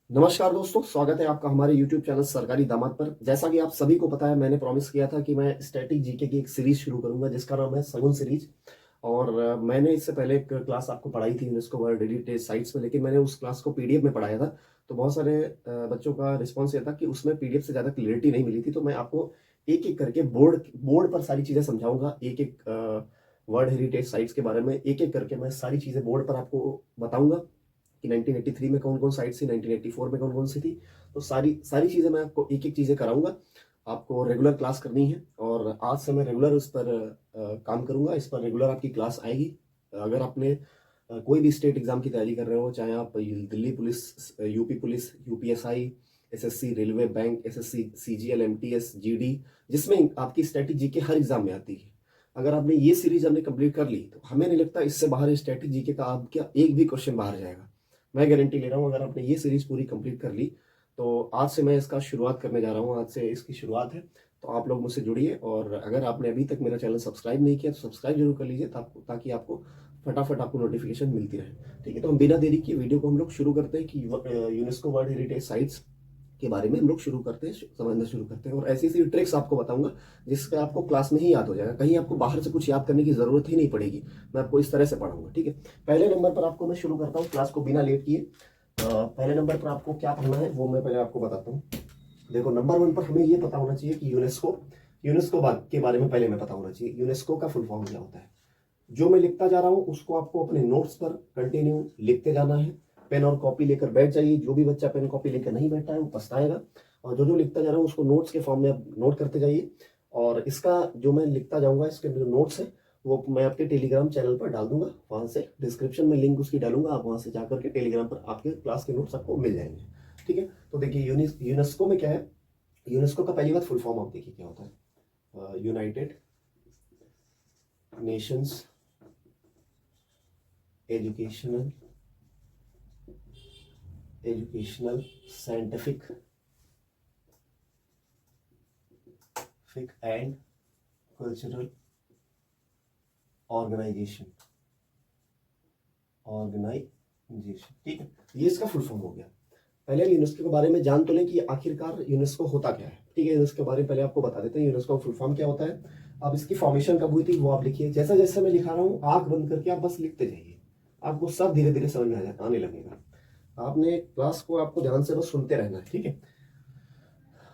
नमस्कार दोस्तों, स्वागत है आपका हमारे YouTube चैनल सरकारी दामाद पर। जैसा कि आप सभी को पता है, मैंने प्रॉमिस किया था कि मैं स्टैटिक जीके की एक सीरीज शुरू करूंगा जिसका नाम है सगुन सीरीज। और मैंने इससे पहले एक क्लास आपको पढ़ाई थी यूनेस्को वर्ल्ड हेरिटेज साइट्स में, लेकिन मैंने उस क्लास को पीडीएफ में पढ़ाया था। तो बहुत सारे बच्चों का रिस्पॉन्स ये था कि उसमें पीडीएफ से ज़्यादा क्लियरिटी नहीं मिली थी। तो मैं आपको एक एक करके बोर्ड बोर्ड पर सारी चीज़ें समझाऊंगा। एक एक वर्ल्ड हेरिटेज साइट्स के बारे में एक एक करके मैं सारी चीज़ें बोर्ड पर आपको बताऊंगा कि 1983 में कौन-कौन साइट्स थी, 1984 में कौन-कौन सी थी। तो सारी सारी चीज़ें मैं आपको एक-एक चीज़ें कराऊँगा। आपको रेगुलर क्लास करनी है और आज से मैं रेगुलर उस पर काम करूँगा। इस पर रेगुलर आपकी क्लास आएगी। अगर आपने कोई भी स्टेट एग्ज़ाम की तैयारी कर रहे हो, चाहे आप Delhi police, UP police, UPSI, SSC, railway, bank, SSC, CGL, MTS, GD, जिसमें आपकी स्टैटिक जीके हर एग्ज़ाम में आती है। अगर आपने ये सीरीज़ हमने कंप्लीट कर ली, तो हमें नहीं लगता इससे बाहर स्टैटिक जीके का आपका एक भी क्वेश्चन बाहर जाएगा। मैं गारंटी ले रहा हूँ, अगर आपने ये सीरीज पूरी कंप्लीट कर ली, तो आज से मैं इसका शुरुआत करने जा रहा हूँ। आज से इसकी शुरुआत है। तो आप लोग मुझसे जुड़िए और अगर आपने अभी तक मेरा चैनल सब्सक्राइब नहीं किया तो सब्सक्राइब जरूर कर लीजिए, ताकि आपको फटाफट आपको नोटिफिकेशन मिलती रहे। ठीक है, तो हम बिना देरी किए वीडियो को हम लोग शुरू करते हैं कि यूनेस्को वर्ल्ड हेरिटेज साइट्स के बारे में हम लोग शुरू करते हैं, समझना शुरू करते हैं। और ऐसी ऐसी ट्रिक्स आपको बताऊंगा जिससे आपको क्लास में ही याद हो जाएगा। कहीं आपको बाहर से कुछ याद करने की जरूरत ही नहीं पड़ेगी। मैं आपको इस तरह से पढ़ाऊंगा। ठीक है, पहले नंबर पर आपको मैं शुरू करता हूँ क्लास को बिना लेट किए। पहले नंबर पर आपको क्या पढ़ना है वो मैं पहले आपको बताता हूँ। देखो, नंबर वन पर हमें ये पता होना चाहिए कि यूनेस्को यूनेस्को के बारे में पहले हमें पता होना चाहिए यूनेस्को का फुल फॉर्म क्या होता है। जो मैं लिखता जा रहा हूँ उसको आपको अपने नोट्स पर कंटिन्यू लिखते जाना है। पेन और कॉपी लेकर बैठ जाइए। जो भी बच्चा पेन कॉपी लेकर नहीं बैठा है वो पछताएगा। और जो जो लिखता जा रहा हूँ उसको नोट्स के फॉर्म में आप नोट करते जाइए। और इसका जो मैं लिखता जाऊंगा, इसके जो नोट्स है वो मैं आपके टेलीग्राम चैनल पर डाल दूंगा। वहां से डिस्क्रिप्शन में लिंक उसकी डालूंगा, आप वहां से जाकर के टेलीग्राम पर आपके क्लास के नोट्स आपको मिल जाएंगे। ठीक है, तो देखिए यूनेस्को में क्या है। यूनेस्को का पहली बात फुल फॉर्म आप देखिए क्या होता है। United Nations Educational Scientific and Cultural Organization. ठीक है, ये इसका फुल फॉर्म हो गया। पहले यूनेस्को के बारे में जान तो लें कि आखिरकार यूनेस्को होता क्या है। ठीक है, यूनेस्को के बारे में पहले आपको बता देते हैं यूनेस्को का फुल फॉर्म क्या होता है। अब इसकी फॉर्मेशन कब हुई थी वो आप लिखिए। जैसा जैसा मैं लिखा रहा हूँ आंख बंद करके आप बस लिखते जाइए, आपको सब धीरे धीरे समझ में आने लगेगा। आपने क्लास को आपको ध्यान से बस सुनते रहना है। ठीक है,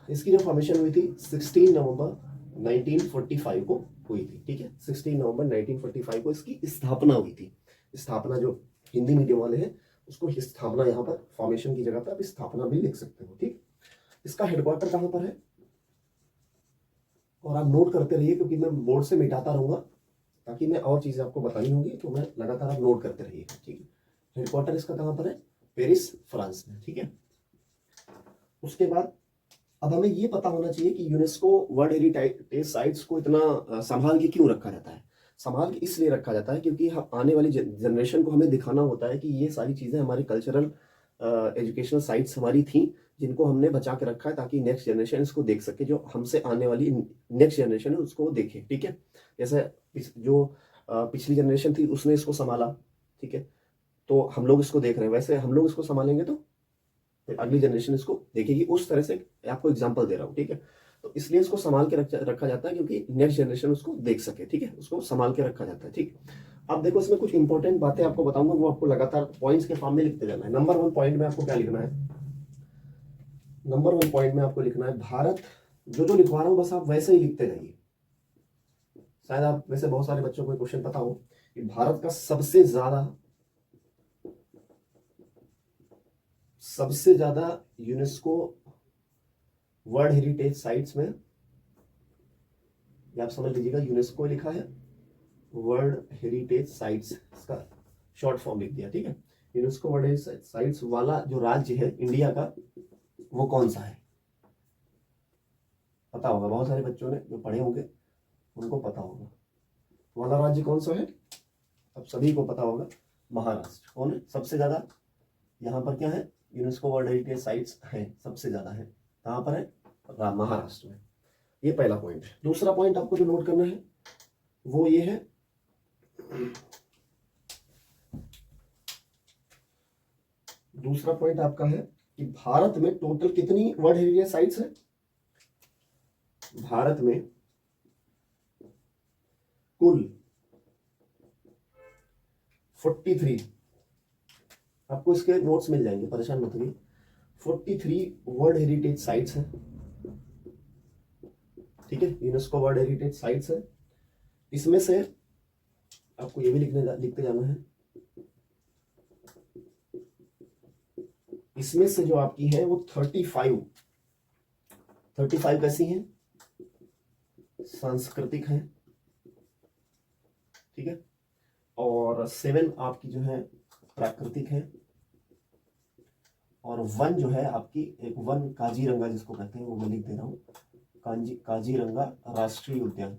इसकी जो फॉर्मेशन हुई थी 16 नवंबर 1945 को हुई थी। ठीक है, 16 नवंबर 1945 को इसकी स्थापना हुई थी। स्थापना जो हिंदी मीडियम वाले हैं उसको स्थापना, यहाँ पर फॉर्मेशन की जगह पर आप स्थापना भी लिख सकते हो। ठीक, इसका हेडक्वार्टर कहाँ पर है और आप नोट करते रहिए, क्योंकि मैं बोर्ड से मिटाता रहूंगा ताकि मैं और चीजें आपको बतानी होंगी, तो मैं लगातार आप नोट करते रहिए। ठीक है, हेडक्वार्टर इसका कहाँ पर है, पेरिस फ्रांस में। ठीक है, उसके बाद अब हमें ये पता होना चाहिए कि यूनेस्को वर्ल्ड हेरिटेज साइट्स को इतना संभाल के क्यों रखा जाता है। संभाल के इसलिए रखा जाता है क्योंकि हम आने वाली जनरेशन को हमें दिखाना होता है कि ये सारी चीज़ें हमारी कल्चरल एजुकेशनल साइट्स हमारी थी, जिनको हमने बचा के रखा है ताकि नेक्स्ट जनरेशन इसको देख सके। जो हमसे आने वाली नेक्स्ट जनरेशन है उसको वो देखे। ठीक है, जैसे जो पिछली जनरेशन थी उसने इसको संभाला। ठीक है, तो हम लोग इसको देख रहे हैं, वैसे हम लोग इसको संभालेंगे तो फिर अगली जनरेशन इसको देखेगी। उस तरह से आपको एग्जांपल दे रहा हूँ। ठीक है, तो इसलिए इसको संभाल के रखा जाता है क्योंकि नेक्स्ट जनरेशन उसको देख सके। ठीक है, उसको संभाल के रखा जाता है। ठीक, अब देखो इसमें कुछ इंपॉर्टेंट बातें आपको बताऊंगा, वो आपको लगातार पॉइंट्स के फॉर्म में लिखते जाना है। नंबर वन पॉइंट में आपको क्या लिखना है, नंबर वन पॉइंट में आपको लिखना है भारत। जो जो लिखवा रहा हूँ बस आप वैसे ही लिखते जाइए। शायद आप वैसे बहुत सारे बच्चों को क्वेश्चन पता हो कि भारत का सबसे ज्यादा यूनेस्को वर्ल्ड हेरिटेज साइट्स में, आप समझ लीजिएगा यूनेस्को लिखा है, वर्ल्ड हेरिटेज साइट्स इसका शॉर्ट फॉर्म लिख दिया। ठीक है, यूनेस्को वर्ल्ड हेरिटेज साइट्स वाला जो राज्य है इंडिया का वो कौन सा है, पता होगा। बहुत सारे बच्चों ने जो पढ़े होंगे उनको पता होगा वाला राज्य कौन सा है। अब सभी को पता होगा महाराष्ट्र। कौन है सबसे ज्यादा, यहाँ पर क्या है, यूनेस्को वर्ल्ड हेरिटेज साइट्स है सबसे ज्यादा है। कहाँ पर है, महाराष्ट्र में। ये पहला पॉइंट है। दूसरा पॉइंट आपको जो नोट करना है वो ये है, दूसरा पॉइंट आपका है कि भारत में टोटल कितनी वर्ल्ड हेरिटेज साइट्स है। भारत में कुल 43, आपको इसके नोट्स मिल जाएंगे, परेशान मत होइए। 43 वर्ल्ड हेरिटेज साइट्स हैं, ठीक है, यूनेस्को वर्ल्ड हेरिटेज साइट्स है। इसमें से आपको ये भी लिखते जाना है, इसमें से जो आपकी है वो 35 कैसी हैं, सांस्कृतिक हैं, ठीक है, और 7 आपकी जो है प्राकृतिक है, और 1 जो है आपकी एक 1 काजीरंगा जिसको कहते हैं वो मैं लिख दे रहा हूँ, काजीरंगा राष्ट्रीय उद्यान,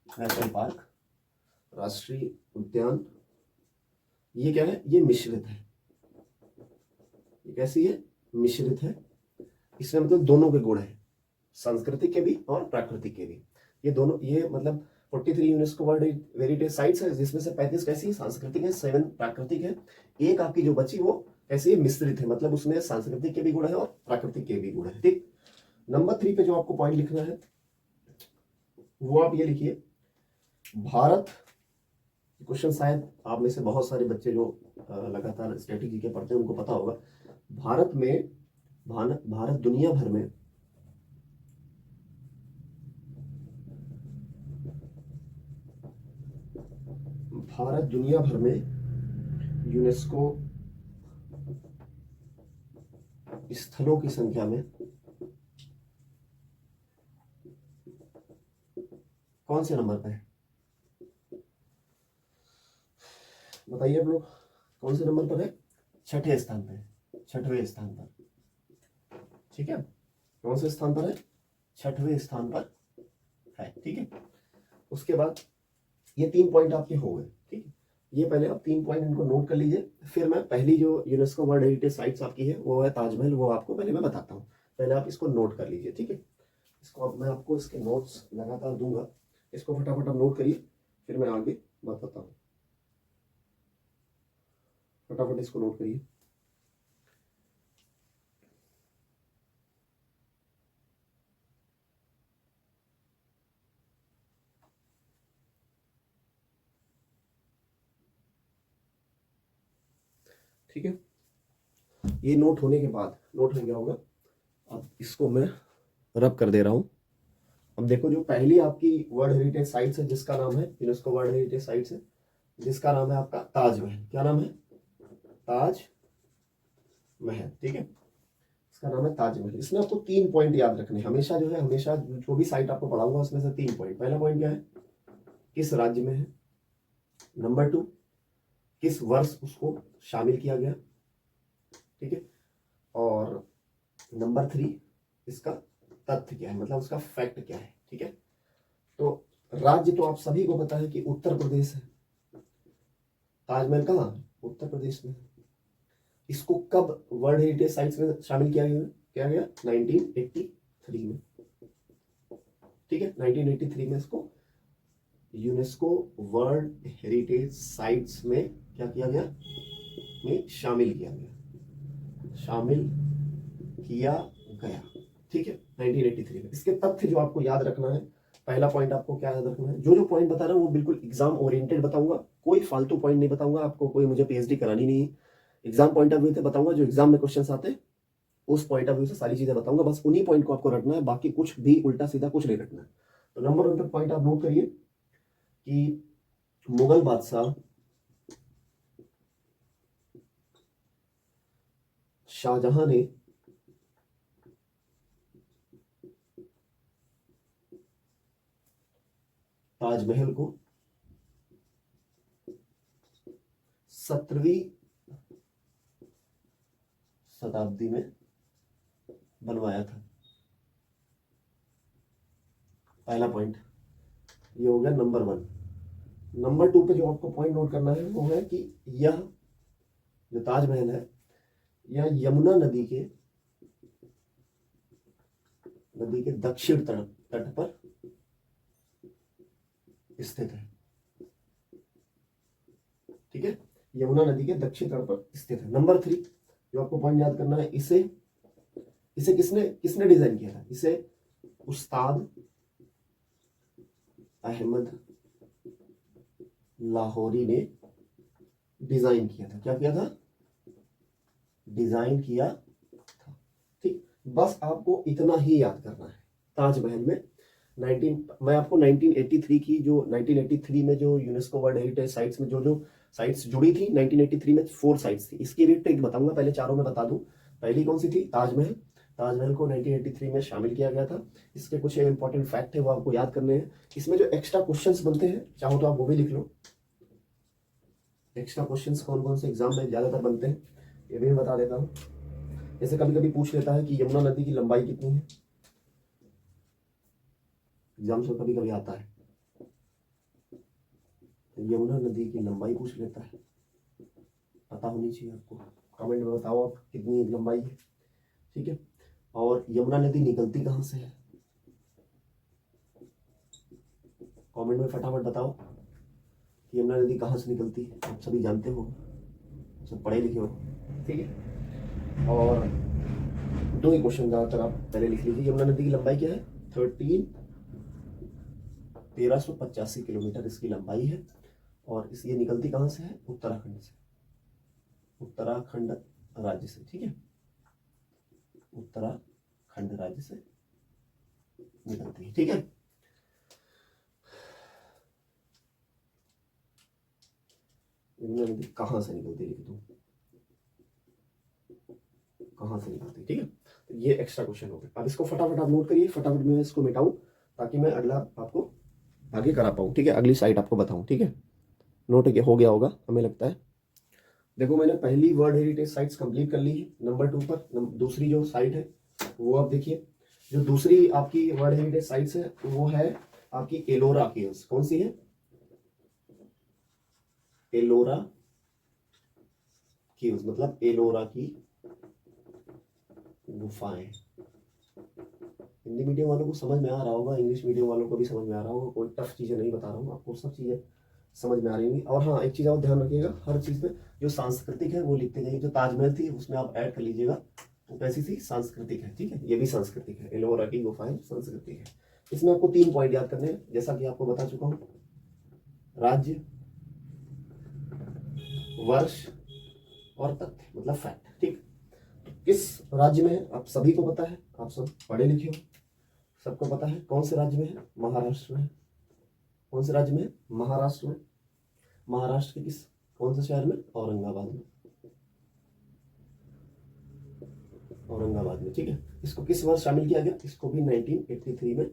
नेशनल पार्क, राष्ट्रीय उद्यान। ये क्या है, ये मिश्रित है, ये कैसी है, मिश्रित है। इसमें मतलब दोनों के गुण है, सांस्कृतिक के भी और प्राकृतिक के भी। ये दोनों, ये मतलब 43 यूनेस्को वर्ल्ड हेरिटेज साइट्स है, जिसमें से 35 कैसी है, सांस्कृतिक है, 7 प्राकृतिक है। एक आपकी जो बची वो कैसी है, मिश्रित है, मतलब उसमें सांस्कृतिक के भी गुण है और प्राकृतिक के भी गुण है, ठीक। नंबर 3 पे जो आपको पॉइंट लिखना है वो आप ये लिखिए, भारत, क्वेश्चन शायद आप में से बहुत सारे बच्चे जो लगातार स्ट्रेटेजी के पढ़ते हैं उनको पता होगा। भारत दुनिया भर में यूनेस्को स्थलों की संख्या में कौन से नंबर पर है, बताइए आप लोग, कौन से नंबर पर है, 6ठे स्थान पे, 6ठवें स्थान पर, ठीक है, कौन से स्थान पर है, 6ठवें स्थान पर है, ठीक है। उसके बाद ये 3 पॉइंट आपके हो गए, ठीक है। ये पहले आप 3 पॉइंट इनको नोट कर लीजिए, फिर मैं पहली जो यूनेस्को वर्ल्ड हेरिटेज साइट्स आपकी है वो है ताजमहल, वो आपको पहले मैं बताता हूँ, पहले आप इसको नोट कर लीजिए, ठीक है। इसको अब मैं आपको इसके नोट्स लगातार दूंगा, इसको फटाफट आप नोट करिए, फिर मैं आगे बताता हूँ, फटाफट इसको नोट करिए। ठीक है, ये नोट होने के बाद, नोट हो गया होगा, अब इसको मैं रब कर दे रहा हूं। अब देखो, जो पहली आपकी वर्ल्ड हेरिटेज साइट्स है जिसका नाम है यूनेस्को वर्ल्ड हेरिटेज साइट्स है, जिसका नाम है आपका ताजमहल, क्या नाम है, ताजमहल, ठीक है, इसका नाम है ताजमहल। इसमें आपको 3 पॉइंट याद रखने, हमेशा जो है, हमेशा जो भी साइट आपको पढ़ाऊंगा उसमें से 3 पॉइंट। पहला पॉइंट क्या है, किस राज्य में है, नंबर 2 किस वर्ष उसको शामिल किया गया, ठीक है, और नंबर 3 इसका तथ्य क्या है, मतलब उसका फैक्ट क्या है, ठीक है। तो राज्य तो आप सभी को पता है कि उत्तर प्रदेश है, ताजमहल कहाँ, उत्तर प्रदेश में। इसको कब वर्ल्ड हेरिटेज साइट्स में शामिल किया गया 1983 में, ठीक है, 1983 में इसको यूनेस्को वर्ल्ड हेरिटेज साइट्स में क्या किया गया, में शामिल किया गया, ठीक है, 1983 में। इसके तथ्य जो आपको याद रखना है, पहला पॉइंट आपको क्या याद रखना है, जो पॉइंट बता रहा हूं वो बिल्कुल एग्जाम ओरिएंटेड बताऊंगा, कोई फालतू पॉइंट नहीं बताऊंगा आपको, कोई मुझे पीएचडी करानी नहीं है, एग्जाम पॉइंट ऑफ व्यू से बताऊंगा, जो एग्जाम में क्वेश्चन आते हैं उस पॉइंट ऑफ व्यू से सारी चीजें बताऊंगा, बस उन्हीं पॉइंट को आपको रखना है, बाकी कुछ भी उल्टा सीधा कुछ नहीं रखना है। तो नंबर 1 पे पॉइंट आप नोट करिए कि मुगल बादशाह शाहजहां ने ताजमहल को 17वीं शताब्दी में बनवाया था, पहला पॉइंट ये हो गया नंबर 1। नंबर 2 पे जो आपको पॉइंट नोट करना है वो है कि यह जो ताजमहल है यह यमुना नदी के दक्षिण तट पर स्थित है, ठीक है, यमुना नदी के दक्षिण तट पर स्थित है। नंबर 3 जो आपको पॉइंट याद करना है, इसे इसे किसने किसने डिजाइन किया था? इसे उस्ताद अहमद लाहौरी ने डिजाइन किया था। क्या किया था? डिजाइन किया था। ठीक, बस आपको इतना ही याद करना है। ताजमहल में मैं आपको 1983 की जो 1983 में जो यूनेस्को वर्ल्ड हेरिटेज साइट्स में जो जो साइट्स जुड़ी थी, 1983 में 4 साइट्स थी। इसकी भी ट्रिक बताऊंगा, पहले चारों में बता दूं। पहली कौन सी थी? ताजमहल। ताजमहल को 1983 में शामिल किया गया था। इसके कुछ इंपॉर्टेंट फैक्ट है, वो आपको याद करने हैं। इसमें जो एक्स्ट्रा क्वेश्चंस बनते हैं, चाहो तो आप वो भी लिख लो। एक्स्ट्रा क्वेश्चंस कौन कौन से एग्जाम में ज्यादातर बनते हैं, ये भी मैं बता देता हूँ। जैसे कभी कभी पूछ लेता है कि यमुना नदी की लंबाई कितनी है, एग्जाम्स में कभी कभी आता है। यमुना नदी की लंबाई पूछ लेता है, पता होनी चाहिए आपको। कमेंट में बताओ आप कितनी लंबाई है, ठीक है। और यमुना नदी निकलती कहाँ से है, कमेंट में फटाफट बताओ कि यमुना नदी कहाँ से निकलती है। आप सभी जानते हो, सब पढ़े लिखे हो, ठीक है। और 2 ही क्वेश्चन ज़्यादातर आप पहले लिख लीजिए। यमुना नदी की लंबाई क्या है? 1385 किलोमीटर इसकी लंबाई है। और ये निकलती कहाँ से है? उत्तराखंड से, उत्तराखंड राज्य से, ठीक है। उत्तराखंड राज्य से निकलती है, ठीक है। यमुना नदी कहाँ से निकलती है, लिख दो कहाँ से निकलती, ठीक है। तो ये एक्स्ट्रा क्वेश्चन हो गया। अब इसको फटाफट आप नोट करिए, फटाफट मैं इसको मिटाऊं ताकि मैं अगला आपको आगे करा पाऊँ, ठीक है। अगली साइट आपको बताऊं, ठीक है। नोट हो गया होगा हमें लगता है। देखो, मैंने पहली वर्ल्ड हेरिटेज साइट्स कंप्लीट कर ली है। नंबर 2 पर दूसरी जो साइट है वो आप देखिए। जो दूसरी आपकी वर्ल्ड हेरिटेज साइट्स है वो है आपकी एलोरा केव्स। कौन सी है? एलोरा केव्स, मतलब एलोरा की गुफाएं। हिंदी मीडियम वालों को समझ में आ रहा होगा, इंग्लिश मीडियम वालों को भी समझ में आ रहा होगा। कोई टफ चीजें नहीं बता रहा हूँ आपको, सब चीजें समझ में आ रही होंगी। और हाँ, एक चीज और ध्यान रखिएगा, हर चीज में जो सांस्कृतिक है वो लिखते जाइए। जो ताजमहल थी उसमें आप ऐड कर लीजिएगा, वो कैसी थी? सांस्कृतिक है, ठीक है। ये भी सांस्कृतिक है, एलोरा की गुफाएं सांस्कृतिक है। इसमें आपको 3 पॉइंट याद करने हैं, जैसा कि आपको बता चुका हूँ। राज्य, वर्ष और तथ्य, मतलब फैक्ट, ठीक। किस राज्य में है आप सभी को पता है, आप सब पढ़े लिखे हो, सबको पता है। कौन से राज्य में है? महाराष्ट्र में। कौन से राज्य में? महाराष्ट्र में। महाराष्ट्र के किस कौन से शहर में? औरंगाबाद में। औरंगाबाद में, ठीक है। इसको किस वर्ष शामिल किया गया? इसको भी 1983 में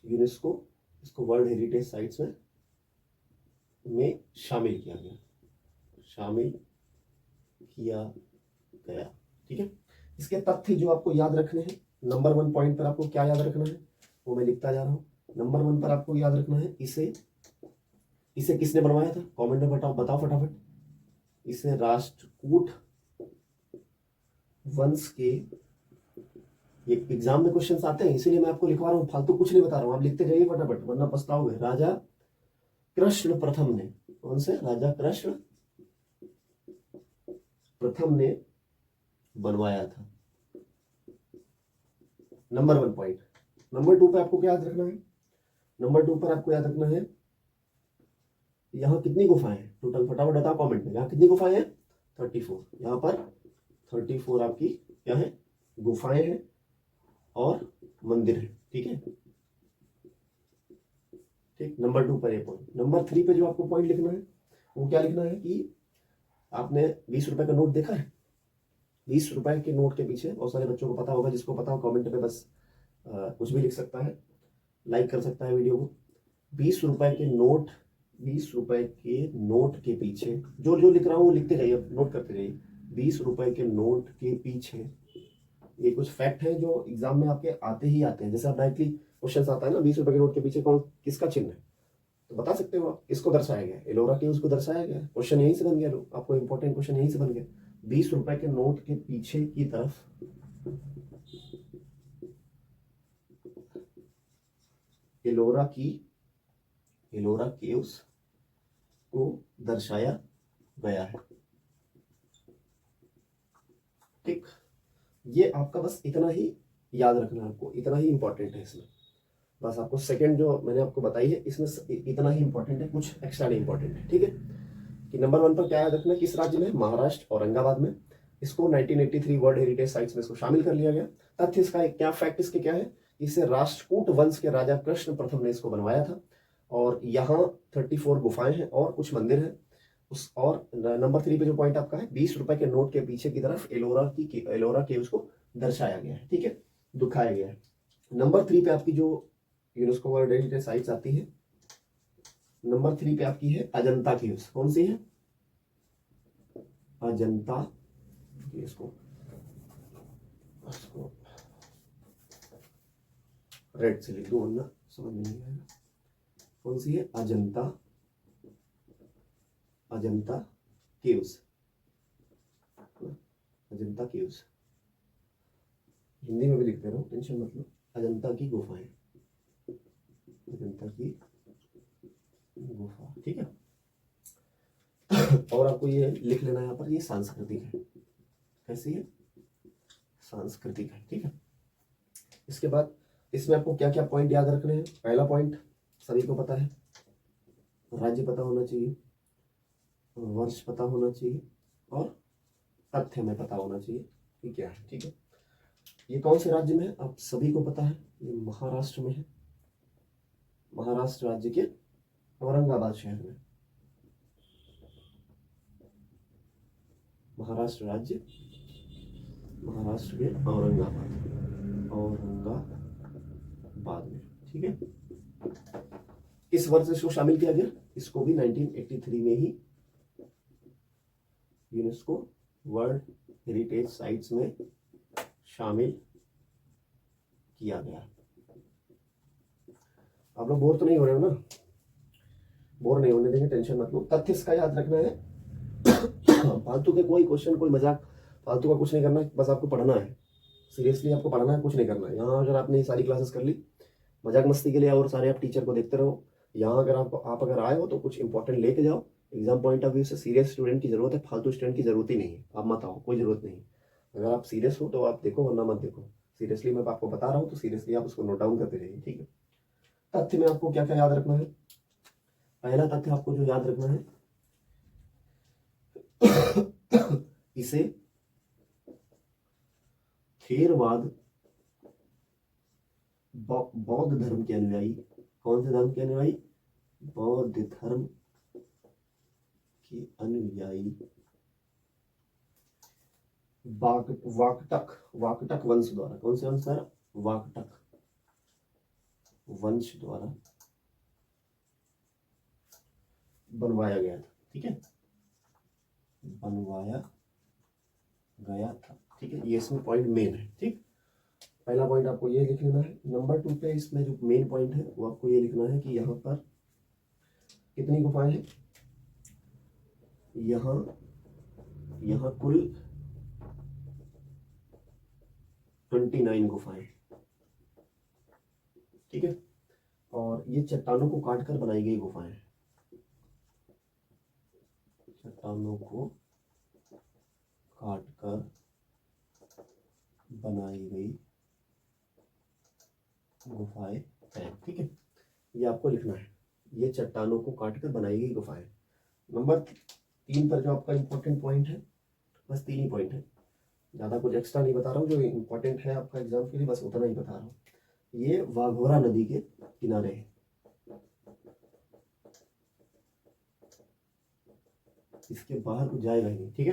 यूनेस्को इसको वर्ल्ड हेरिटेज साइट्स में शामिल किया गया, शामिल किया गया, ठीक है। इसके तथ्य जो आपको याद रखने हैं, नंबर 1 पॉइंट पर आपको क्या याद रखना है वो मैं लिखता जा रहा हूँ। नंबर 1 पर आपको याद रखना है, इसे किसने बनवाया था? कमेंट में बताओ फटाफट। इसे राष्ट्रकूट वंश के, ये एग्जाम में क्वेश्चंस आते हैं इसीलिए मैं आपको लिखवा रहा हूँ, फालतू कुछ नहीं बता रहा हूँ। आप लिखते जाइए फटाफट, वरना पछताओगे। राजा कृष्ण प्रथम ने, कौन से? राजा कृष्ण प्रथम ने बनवाया था। Number 1 point. नंबर 2 पे आपको क्या याद रखना है? नंबर 2 पर आपको याद रखना है, यहाँ कितनी गुफाएं हैं टोटल? फटाफट बताओ कमेंट में, यहाँ कितनी गुफाएं हैं? 34। यहाँ पर 34 आपकी क्या है? गुफाएं हैं और मंदिर है, ठीक है। ठीक, नंबर 2 पर ये पॉइंट। नंबर 3 पे जो आपको पॉइंट लिखना है वो क्या लिखना है कि आपने 20 रुपए का नोट देखा है? 20 रुपए के नोट के पीछे बहुत सारे बच्चों को पता होगा, जिसको पता हो कमेंट पे बस कुछ भी लिख सकता है, लाइक कर सकता है वीडियो को। 20 रुपए के नोट, 20 रुपए के नोट के पीछे जो जो लिख रहा हूँ वो लिखते जाइए, नोट करते जाइए। 20 रुपए के नोट के पीछे ये कुछ फैक्ट है जो एग्जाम में आपके आते ही आते हैं। जैसे आप डायरेक्टली क्वेश्चन आता है ना, 20 रुपए के नोट के पीछे कौन किसका चिन्ह है, तो बता सकते हो आप। इसको दर्शाया गया, एलोरा केव्स को दर्शाया गया। क्वेश्चन यहीं से बन गया, आपको इंपॉर्टेंट क्वेश्चन यहीं से बन गया। 20 रुपए के नोट के पीछे की तरफ एलोरा केव्स को दर्शाया गया है, ठीक, ये आपका बस इतना ही याद रखना है, आपको इतना ही इंपॉर्टेंट है इसमें। बस आपको सेकंड जो मैंने आपको बताई है इसमें इतना ही इंपॉर्टेंट है, कुछ एक्स्ट्रा नहीं इंपॉर्टेंट है। ठीक है, कि नंबर 1 पर क्या याद रखना है, किस राज्य में, महाराष्ट्र औरंगाबाद में। इसको 1983 वर्ल्ड हेरिटेज साइट्स में इसको शामिल कर लिया गया। तथ्य इसका क्या, फैक्ट इसके क्या है, इसे राष्ट्रकूट वंश के राजा कृष्ण प्रथम ने इसको बनवाया था। और यहाँ 34 गुफाएं हैं और कुछ मंदिर हैं। उस और नंबर 3 पे जो पॉइंट आपका है, 20 रुपए के नोट के पीछे की तरफ एलोरा केव्स को दर्शाया गया है। ठीक है, दिखाया गया है। नंबर 3 पे आपकी जो यूनेस्को वर्ल्ड हेरिटेज साइट्स आती है, नंबर 3 पे आपकी है अजंता केव्स। कौन सी है, अजंता केव्स को रेड से लिख दो वरना समझ में नहीं आएगा। कौन सी है, अजंता केव्स, अजंता केव्स। हिंदी में भी लिखते रहो, टेंशन मत लो। अजंता की गुफाएं, अजंता की गुफा। ठीक है, और आपको ये लिख लेना यहाँ पर, ये सांस्कृतिक है। कैसी है, सांस्कृतिक है। ठीक है, इसके बाद इसमें आपको क्या क्या पॉइंट याद रखने हैं। पहला पॉइंट सभी को पता है, राज्य पता होना चाहिए, वर्ष पता होना चाहिए और तथ्य में पता होना चाहिए कि क्या है। ठीक है, ये कौन से राज्य में है, आप सभी को पता है, ये महाराष्ट्र में है। महाराष्ट्र राज्य के औरंगाबाद शहर में, महाराष्ट्र राज्य, महाराष्ट्र के औरंगाबाद में। ठीक है, इस वर्ष इसको शामिल किया गया, इसको भी 1983 में ही यूनेस्को वर्ल्ड हेरिटेज साइट्स में शामिल किया गया। आप लोग बोर तो नहीं हो रहे हो ना, बोर नहीं होने देंगे, टेंशन मत लो। तथ्य इसका याद रखना है, फालतू के कोई क्वेश्चन, कोई मजाक, फालतू का कुछ नहीं करना है, बस आपको पढ़ना है। सीरियसली आपको पढ़ना है, कुछ नहीं करना है। यहाँ अगर आपने सारी क्लासेस कर ली मजाक मस्ती के लिए और सारे आप टीचर को देखते रहो, यहाँ अगर आप अगर आए हो तो कुछ इंपॉर्टेंट लेके जाओ। एग्जाम पॉइंट ऑफ व्यू से सीरियस स्टूडेंट की जरूरत है, फालतू स्टूडेंट की जरूरत ही नहीं है। आप मत आओ, कोई जरूरत नहीं। अगर आप सीरियस हो तो आप देखो, वरना मत देखो। सीरियसली मैं आपको बता रहा हूँ तो सीरियसली आप उसको नोट डाउन करते रहिए। ठीक है, तथ्य में आपको क्या क्या याद रखना है। पहला तथ्य आपको जो याद रखना है, इसे थेरवाद बौद्ध धर्म के अनुयायी, कौन से धर्म के अनुयायी, बौद्ध धर्म के अनुयायी वाकटक वंश द्वारा, कौन से वंश द्वारा, वाकटक वंश द्वारा बनवाया गया था। ठीक है, बनवाया गया था। ठीक है, ये इसमें पॉइंट मेन है। ठीक, पहला पॉइंट आपको ये लिख लेना है। नंबर 2 पे इसमें जो मेन पॉइंट है वो आपको ये लिखना है कि यहाँ पर कितनी गुफाएं हैं। यहाँ कुल 29 गुफाएं। ठीक है, और ये चट्टानों को काटकर बनाई गई गुफाएं, चट्टानों को काटकर बनाई गई गुफाएं हैं। ठीक है, ये आपको लिखना है, ये चट्टानों को काटकर बनाई गई गुफाएं। नंबर 3 पर जो आपका इंपॉर्टेंट पॉइंट है, बस 3 ही पॉइंट है, ज़्यादा कुछ एक्स्ट्रा नहीं बता रहा हूँ। जो इंपॉर्टेंट है आपका एग्जाम के लिए बस उतना ही बता रहा हूँ। ये वाघोरा नदी के किनारे है, इसके बाहर कुछ जाएगा ही नहीं। ठीक है,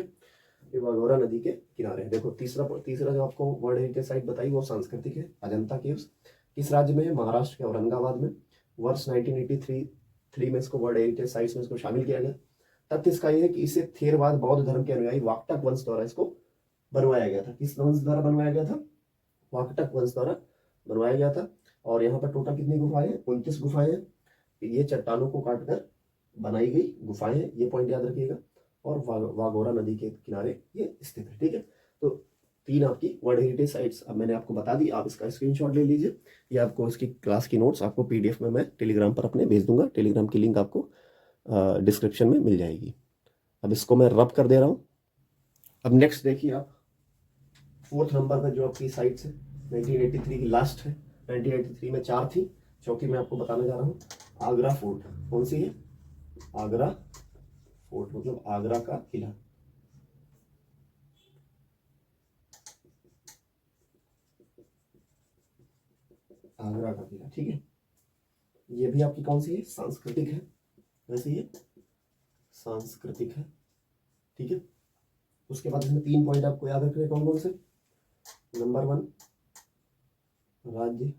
ये वाघोरा नदी के किनारे है। देखो तीसरा जो आपको वर्ल्ड हेरिटेज साइट बताई वो सांस्कृतिक है, अजंता केव्स। किस राज्य में है, महाराष्ट्र के औरंगाबाद में। वर्ष 1983 में इसको वर्ल्ड हेरिटेज साइट्स में इसको शामिल किया गया। तथ्य इसका यह है कि इसे थेरवाद बौद्ध धर्म के अनुयायी वाकटक वंश द्वारा इसको बनवाया गया था। किस वंश द्वारा बनवाया गया था, वाकटक वंश द्वारा बनवाया गया था। और यहाँ पर टोटल कितनी गुफाएं हैं, 29 गुफाएं हैं। ये चट्टानों को काटकर बनाई गई गुफाएं हैं, ये पॉइंट याद रखिएगा। और वाघोरा नदी के किनारे ये स्थित है। ठीक है, तो 3 आपकी वर्ल्ड हेरिटेज साइट्स अब मैंने आपको बता दी। आप इसका स्क्रीनशॉट ले लीजिए, ये आपको इसकी क्लास की नोट्स आपको PDF में मैं टेलीग्राम पर अपने भेज दूंगा। टेलीग्राम की लिंक आपको डिस्क्रिप्शन में मिल जाएगी। अब इसको मैं रब कर दे रहा हूँ। अब नेक्स्ट देखिए आप, फोर्थ नंबर पर जो आपकी साइट्स है 1983 की लास्ट है। 1983 में 4 थी, चौथी मैं आपको बताने जा रहा हूँ आगरा फोर्ट। कौन सी है? आगरा फोर्ट, मतलब आगरा का किला। आगरा का किला, ठीक है। ये भी आपकी कौन सी है? सांस्कृतिक है। वैसे ये सांस्कृतिक है, ठीक है। उसके बाद इसमें 3 पॉइंट आपको याद रखने, कौन कौन से? नंबर 1 राज्य,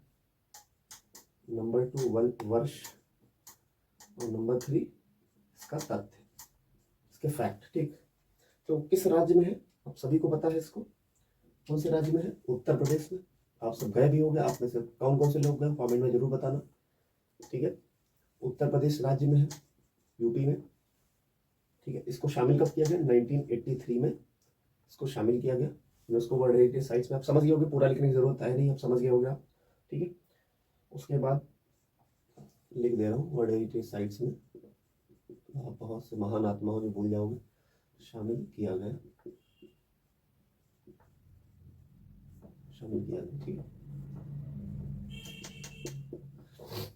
नंबर 2 वर्ष, और नंबर 3 इसका तथ्य, इसके फैक्ट, ठीक। तो किस राज्य में है? आप सभी को पता है इसको। कौन से राज्य में है? उत्तर प्रदेश में। आप सब गए भी होंगे, आप में से कौन कौन से लोग गए कमेंट में जरूर बताना, ठीक है। उत्तर प्रदेश राज्य में है, यूपी में, ठीक है। इसको शामिल कब किया गया? 1983 में इसको शामिल किया गया यूनेस्को वर्ल्ड हेरिटेज साइट्स में। आप समझ गए होगे, पूरा लिखने की जरूरत है नहीं, आप समझ गए होगे आप, ठीक है। उसके बाद लिख दे रहा हूँ वर्ल्ड हेरिटेज साइट्स में, आप बहुत से महान आत्माओं जो भूल जाओगे, शामिल किया गया, शामिल किया गया, ठीक है।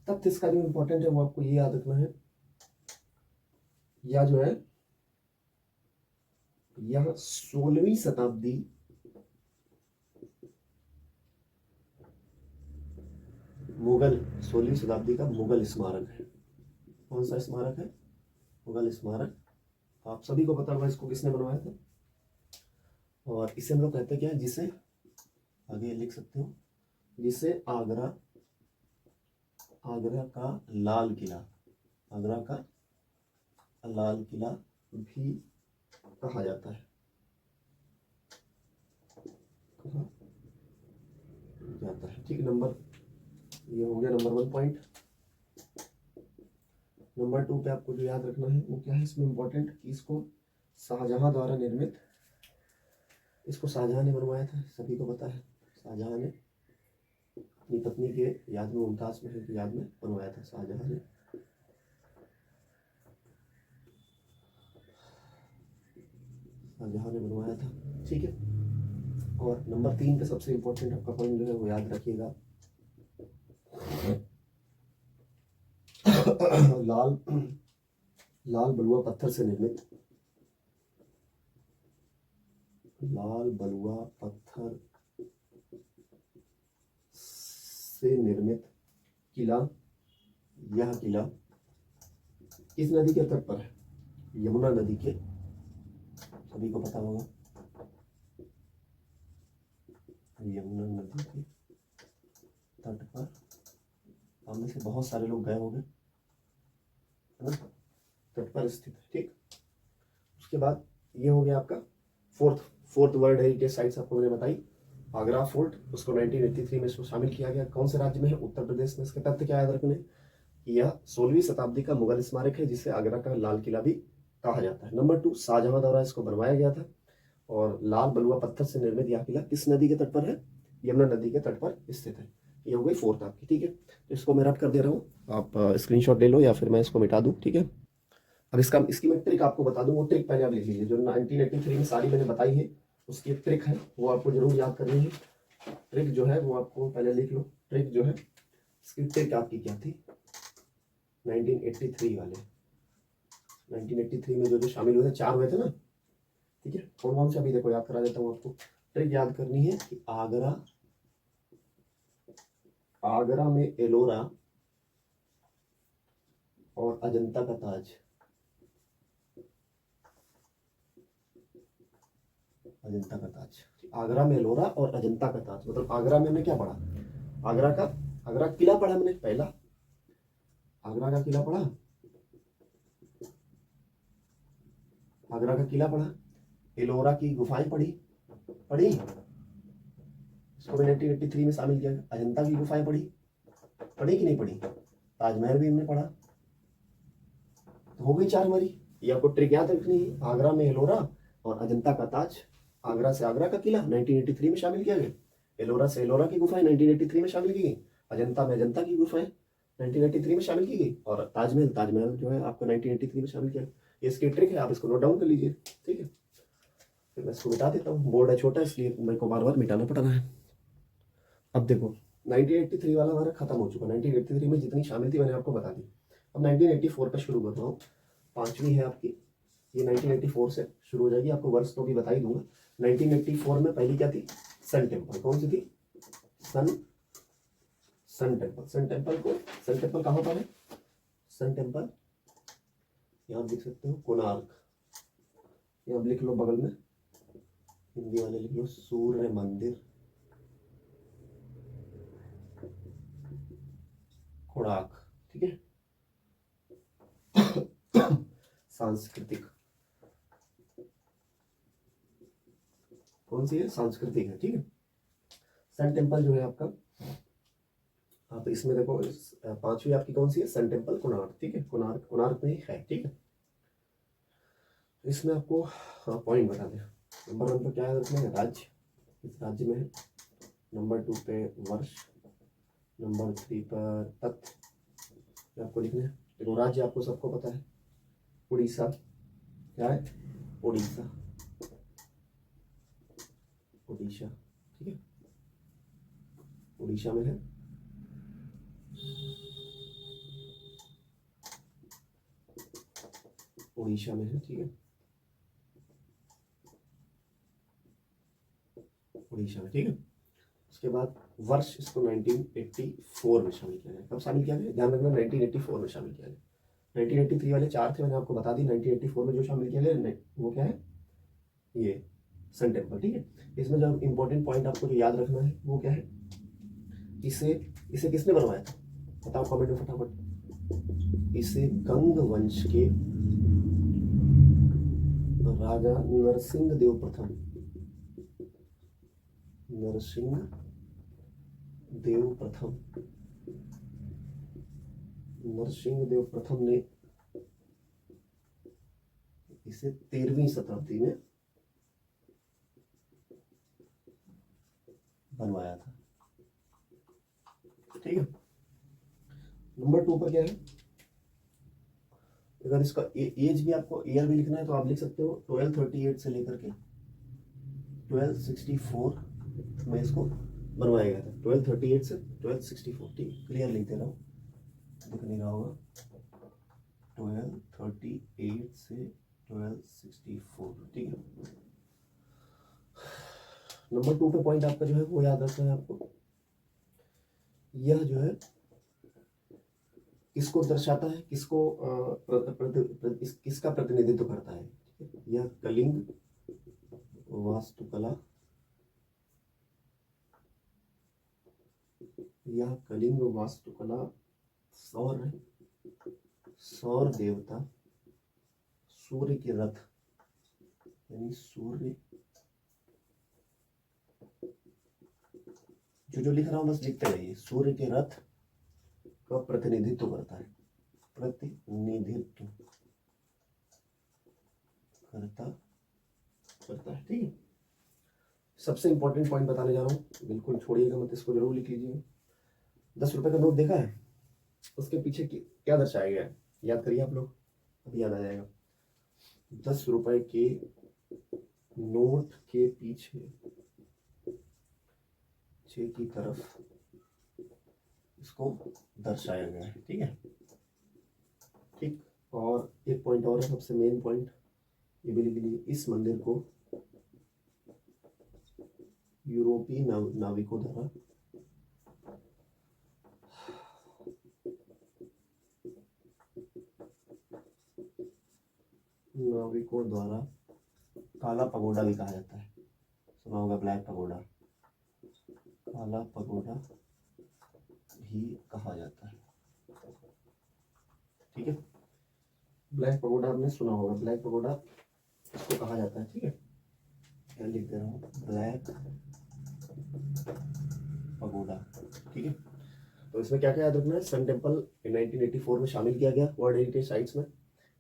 तथ्य इसका जो इम्पोर्टेंट है वो आपको ये याद रखना है, या जो है यह 16वीं शताब्दी मुगल, 16वीं शताब्दी का मुगल स्मारक है। कौन सा स्मारक है? मुगल स्मारक। आप सभी को पता होगा इसको किसने बनवाया था, और इसे हम लोग कहते क्या है, जिसे आगे लिख सकते हो, जिसे आगरा, आगरा का लाल किला, आगरा का लाल किला भी कहा जाता है, कहा जाता है, ठीक। नंबर, ये हो गया नंबर 1 पॉइंट। नंबर 2 पे आपको जो याद रखना है वो क्या है इसमें इम्पोर्टेंट, कि इसको शाहजहां द्वारा निर्मित, इसको शाहजहां ने बनवाया था, सभी को पता है। शाहजहां ने अपनी पत्नी के याद में, मुमताज महल की याद में बनवाया था शाहजहां ने। शाहजहां ने बनवाया था, ठीक है। और नंबर 3 पे सबसे इम्पोर्टेंट आपका पॉइंट जो है वो याद रखिएगा, लाल, लाल बलुआ पत्थर से निर्मित, लाल बलुआ पत्थर से निर्मित किला। यह किला किस नदी के तट पर है? यमुना नदी के, सभी को पता होगा, यमुना नदी के तट पर। हम में से बहुत सारे लोग गए होंगे, है ना, तट पर स्थित है, ठीक। उसके बाद ये हो गया आपका फोर्थ वर्ल्ड हेरिटेज साइट्स आपको मैंने बताई। आगरा फोर्ट, उसको 1983 में इसको शामिल किया गया। कौन से राज्य में है? उत्तर प्रदेश में। इसके तथ्य क्या याद रखने, यह 16वीं शताब्दी का मुगल स्मारक है, जिसे आगरा का लाल किला भी कहा जाता है। नंबर 2 शाहजहां द्वारा इसको बनवाया गया था, और लाल बलुआ पत्थर से निर्मित यह किला किस नदी के तट पर है? यमुना नदी के तट पर स्थित है। ये हो गई फोर्थ आपकी, ठीक है। तो इसको मैं रट कर दे रहा हूँ, आप स्क्रीनशॉट ले लो या फिर मैं इसको मिटा दूँ, ठीक है। अब इसकी मैं ट्रिक आपको बता दूं, वो ट्रिक पहले आप लिख लीजिए, जो 1983 में सारी मैंने बताई है उसकी एक ट्रिक है, वो आपको जरूर याद करनी है। ट्रिक जो है वो आपको पहले लिख लो, ट्रिक जो है इसकी ट्रिक आपकी क्या थी? 1983 वाले, 1983 में जो शामिल हुए थे, 4 हुए थे ना, ठीक है। कौन कौन से अभी देखो याद करा देता हूँ आपको। ट्रिक याद करनी है कि आगरा में एलोरा और अजंता का ताज, अजंता का ताज, आगरा में एलोरा और अजंता का ताज। मतलब आगरा में हमने क्या पढ़ा? आगरा किला पढ़ा मैंने, पहला आगरा का किला पढ़ा, आगरा का किला पढ़ा, एलोरा की गुफाएं पढ़ी, इसको 1983 में शामिल किया। अजंता की गुफाएं पढ़ी कि नहीं पढ़ी? ताजमहल भी हमने पढ़ा, तो हो गई 4 हमारी। ये आपको ट्रिक याद रखनी है, आगरा में एलोरा और अजंता का ताज। आगरा से आगरा का किला 1983 में शामिल किया गया, एलोरा से एलोरा की गुफाएं 1983 में शामिल की गई, अजंता में अजंता की गुफाएं 1983 में शामिल की गई, और ताजमहल जो है आपको 1983 में शामिल किया। ये इसकी ट्रिक है, आप इसको नोट डाउन कर लीजिए, ठीक है। फिर मैं इसको मिटा देता हूँ, बोर्ड है छोटा इसलिए मेरे को बार बार मिटाना पड़ रहा है। अब देखो 1983 वाला हमारा खत्म हो चुका। 1983 में जितनी शामिल थी मैंने आपको बता दी। अब 1984 पे शुरू कर रहा हूँ। पांचवी है आपकी, ये 1984 से शुरू हो जाएगी। आपको वर्ष तो भी बता ही दूंगा। 1984 में पहली क्या थी? Sun temple. कौन सी थी? Sun temple. सन टेम्पल कहाँ पर है? सन टेम्पल यहाँ लिख सकते हो, कोणार्क। यहाँ लिख लो बगल में, हिंदी वाले लिख लो सूर्य मंदिर कोणार्क। ठीक है। सांस्कृतिक, कौन सी है? सांस्कृतिक है। ठीक है। सन टेम्पल जो है आपका, आप इसमें देखो पांचवी आपकी कौन सी है? Sun temple Konark. ठीक है, कोणार्क में है। ठीक है। इसमें आपको पॉइंट बता दें। नंबर 1 पर क्या है रखना है? राज्य, इस राज्य में है। नंबर 2 पे वर्ष। नंबर 3 पर तथ्य आपको लिखना है। देखो राज्य आपको सबको पता है, उड़ीसा। क्या है? उड़ीसा। उड़ीसा। ठीक है, उड़ीसा में है। उड़ीसा में है। ठीक है, उड़ीसा में। ठीक है। उसके बाद वर्ष, इसको 1984 में शामिल किया गया। कब शामिल किया गया? ध्यान रखना, 1984 में शामिल किया गया। 1983 वाले 4 थे, मैंने आपको बता दी। 1984 में जो शामिल किया गया वो क्या है? ये सन टेम्पल। ठीक है। इसमें जो इंपॉर्टेंट पॉइंट आपको जो याद रखना है वो क्या है? इसे किसने बनवाया था? बताओ कमेंट में फटाफट। इसे गंग वंश के राजा नरसिंह देव प्रथम, नरसिंह देव प्रथम ने इसे 13वीं शताब्दी में बनवाया था। ठीक है। नंबर 2 पर क्या है? अगर इसका एज भी आपको ईयर भी लिखना है तो आप लिख सकते हो 1238 से लेकर के 1264 में इसको बनवाया गया था। 1238 से 1264। ठीक है, क्लियर लिखते रहो, दिख नहीं रहा होगा। 1238 से 1264। ठीक है। नंबर 2 पे पॉइंट आपका जो है वो याद रखना है आपको। यह जो है किसको दर्शाता है? किसका प्रतिनिधित्व करता है? यह कलिंग वास्तुकला, सौर देवता, सूर्य के रथ, यानी सूर्य, जो लिख रहा हूं बस लिखते रहिए। सूर्य के रथ का प्रतिनिधित्व करता है। करता है। ठीक है। सबसे इंपॉर्टेंट पॉइंट बताने जा रहा हूँ, बिल्कुल छोड़िएगा मत, इसको जरूर लिख लीजिए। 10 रुपए का नोट देखा है? उसके पीछे क्या दर्शाया गया है? याद करिए आप लोग, अभी याद आ जाएगा। 10 रुपए के नोट के पीछे की तरफ इसको दर्शाया गया है। ठीक है। ठीक। और एक पॉइंट और है, सबसे मेन पॉइंट, ये भी लिख लीजिए। इस मंदिर को यूरोपीय नाविकों द्वारा काला पगोडा भी कहा जाता है। सुना होगा ब्लैक पगोडा, काला पगोडा भी कहा जाता है। ठीक है, ब्लैक पगोडा आपने सुना होगा, ब्लैक पगोडा इसको कहा जाता है। ठीक है, क्या लिख दे रहा हूँ? Black pagoda. ठीक है। तो इसमें क्या क्या याद रखना है? सन टेम्पल 1984 में शामिल किया गया वर्ल्ड हेरिटेज साइट्स में,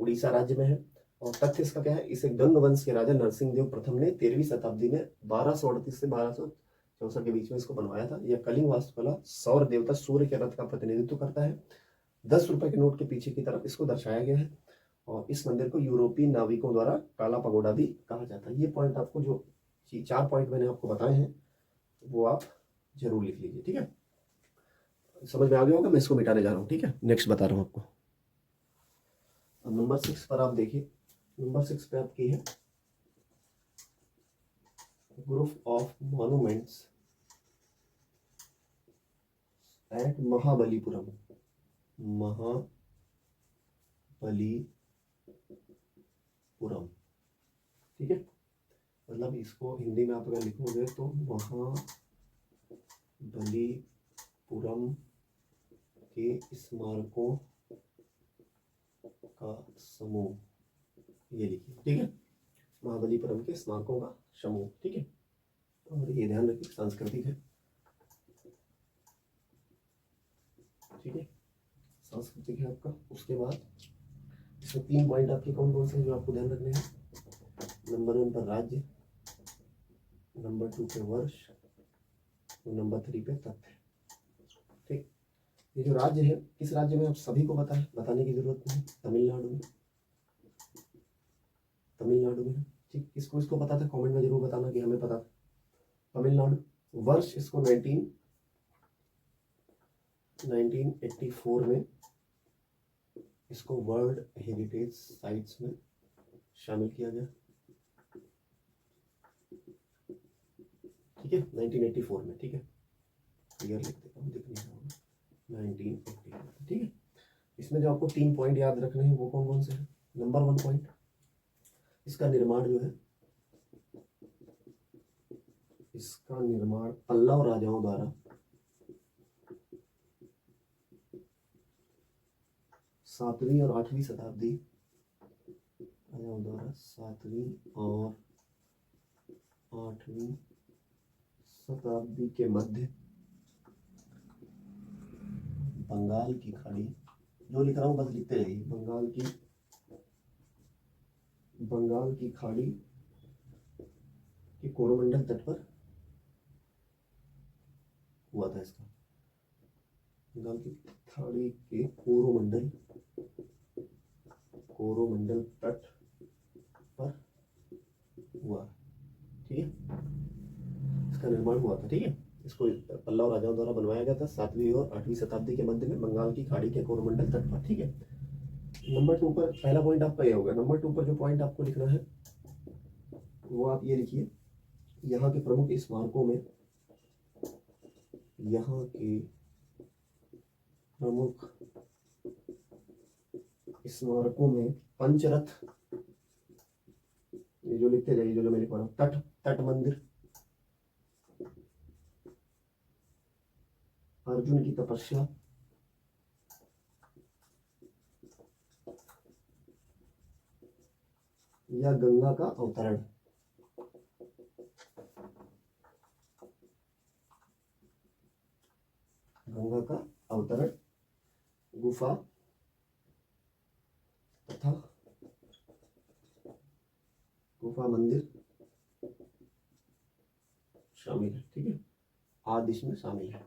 उड़ीसा राज्य में है। और तथ्य इसका क्या है? इसे गंग वंश के राजा नरसिंह देव प्रथम ने 13वीं शताब्दी में 1238 से 1264 के बीच में इसको बनवाया था। यह कलिंग वास्तुकला सौर देवता सूर्य के रथ का प्रतिनिधित्व करता है। 10 रुपए के नोट के पीछे की तरफ इसको दर्शाया गया है। और इस मंदिर को यूरोपीय नाविकों द्वारा काला पगोडा भी कहा जाता है। ये पॉइंट आपको जो 4 पॉइंट मैंने आपको बताए हैं वो आप जरूर लिख लीजिए, ठीक है। समझ में आ गया होगा, मैं इसको मिटाने जा रहा हूँ, ठीक है। नेक्स्ट बता रहा हूँ आपको। अब नंबर 6 पर आप देखिए, नंबर 6 पे आपकी है group of monuments at Mahabalipuram. Mahabalipuram, ठीक है। मतलब इसको हिंदी में आप अगर लिखोगे तो महाबलीपुरम के स्मारकों का समूह, ये लिखिए, ठीक है। महाबलीपुरम के स्मारकों का समूह, ठीक है। और ये ध्यान रखिए सांस्कृतिक है, ठीक है, सांस्कृतिक है आपका। उसके बाद इसमें 3 पॉइंट आपके कौन कौन से हैं जो आपको ध्यान रखने हैं। नंबर 1 पर राज्य, नंबर 2 पे वर्ष, नंबर 3 पे तथ्य, ठीक। ये जो राज्य है, किस राज्य में आप सभी को पता है, बताने की जरूरत नहीं। तमिलनाडु में, तमिलनाडु में, ठीक। किसको इसको पता था कमेंट में जरूर बताना कि हमें पता था। तमिलनाडु। वर्ष इसको 1984 में इसको वर्ल्ड हेरिटेज साइट्स में शामिल किया गया, ठीक है। 1984 में, ठीक है। ईयर लिख देता हूँ, दिख नहीं होगा, 1984, ठीक है। इसमें जो आपको 3 पॉइंट याद रखने हैं वो कौन कौन से हैं। नंबर 1 पॉइंट, इसका निर्माण जो है, इसका निर्माण पल्लव राजाओं द्वारा 7वीं और 8वीं शताब्दी, राजाओं द्वारा 7वीं और 8वीं शताब्दी के मध्य बंगाल की खाड़ी, जो लिख रहा हूँ बस लिखते रहिए, बंगाल की खाड़ी के कोरोमंडल तट पर हुआ था। इसका बंगाल की खाड़ी के कोरोमंडल तट पर हुआ, ठीक है। इसका निर्माण हुआ था, ठीक है। इसको पल्लव राजाओं द्वारा बनवाया गया था 7वीं और 8वीं शताब्दी के मध्य में बंगाल की खाड़ी के कोरोमंडल तट पर, ठीक है। नंबर 2 पर पहला पॉइंट आपका ये होगा। नंबर 2 पर जो पॉइंट आपको लिखना है वो आप ये लिखिए, यहाँ के प्रमुख स्मारकों में, यहाँ के प्रमुख स्मारकों में पंचरथ, ये जो लिखते जाइए, जो मैं लिख रहा हूँ, तट मंदिर, अर्जुन की तपस्या, या गंगा का अवतरण, गुफा तथा गुफा मंदिर शामिल है, ठीक है। आदि इसमें शामिल है।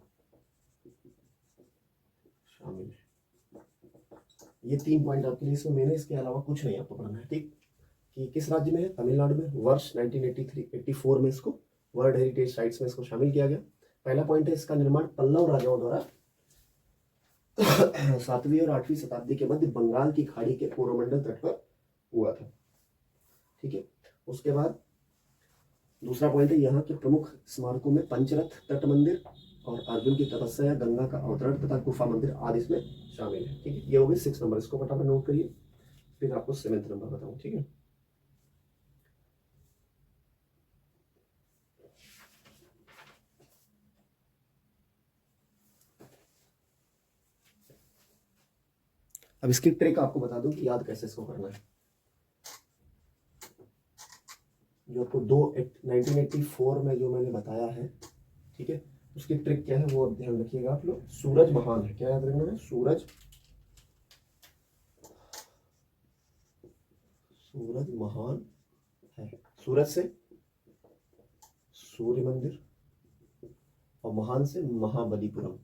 ये 3 पॉइंट आपके लिए इसमें मैंने, इसके अलावा कुछ नहीं आपको पढ़ना है, ठीक। कि किस राज्य में है, तमिलनाडु में। वर्ष 1984 में इसको वर्ल्ड हेरिटेज साइट्स में इसको शामिल किया गया। पहला पॉइंट है, इसका निर्माण पल्लव राजाओं द्वारा 7वीं और 8वीं शताब्दी के मध्य बंगाल की खाड़ी के कोरोमंडल तट पर हुआ था, ठीक है। उसके बाद दूसरा पॉइंट है, यहाँ के प्रमुख स्मारकों में पंचरथ, तट मंदिर और अर्जुन की तपस्या, गंगा का अवतरण तथा गुफा मंदिर आदि इसमें शामिल है, ठीक है। ये हो गए 6 नंबर, इसको फटाफट नोट करिए, फिर आपको 7th नंबर बताऊं, ठीक है। अब इसकी ट्रिक आपको बता दूं कि याद कैसे इसको करना है। जो आपको 1984 में जो मैंने बताया है, ठीक है, उसकी ट्रिक क्या है वो अब ध्यान रखिएगा आप लोग। सूरज महान है, क्या याद रखना है, सूरज महान है। सूरज से सूर्य मंदिर और महान से महाबलीपुरम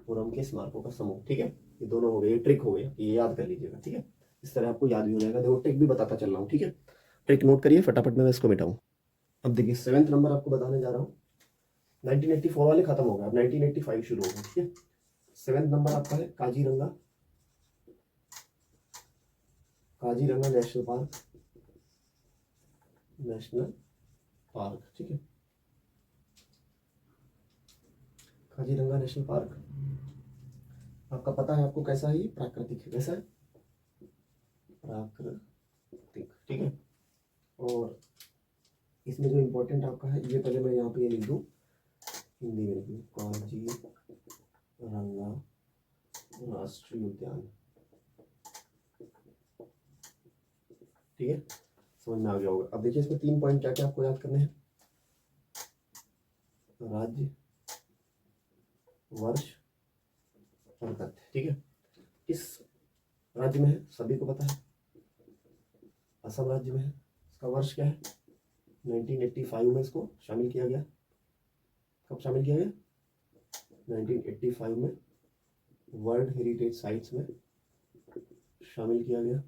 के स्मारकों का समूह, ठीक है। ये दोनों हो गए, ये ट्रिक हो गया, ये याद कर लीजिएगा, ठीक है। इस तरह आपको याद भी हो जाएगा। देखो ट्रिक भी बताता चल रहा हूँ, ठीक है। ट्रिक नोट करिए फटाफट, मैं इसको मिटाऊँ। अब देखिए 7th नंबर आपको बताने जा रहा हूँ। 1984 वाले खत्म हो गए, अब 1985 शुरू हो गए, ठीक है। 7th नंबर आपका है Kaziranga, Kaziranga national park, national park, ठीक है। काजीरंगा नेशनल पार्क आपका पता है, आपको कैसा है, प्राकृतिक है, कैसा है, प्राकृतिक, ठीक है। और इसमें जो इम्पोर्टेंट आपका है, ये पहले मैं यहाँ पे ये लिख दूँ, हिंदी में लिख दूँ, काजीरंगा राष्ट्रीय उद्यान, ठीक है, समझ में आ गया होगा। अब देखिए इसमें 3 पॉइंट क्या क्या आपको याद करने हैं। राज्य, वर्ष और तथ्य, ठीक है। इस राज्य में है, सभी को पता है, असम राज्य में है। इसका वर्ष क्या है, 1985 में इसको शामिल किया गया। कब शामिल किया गया, 1985 में वर्ल्ड हेरिटेज साइट्स में शामिल किया गया,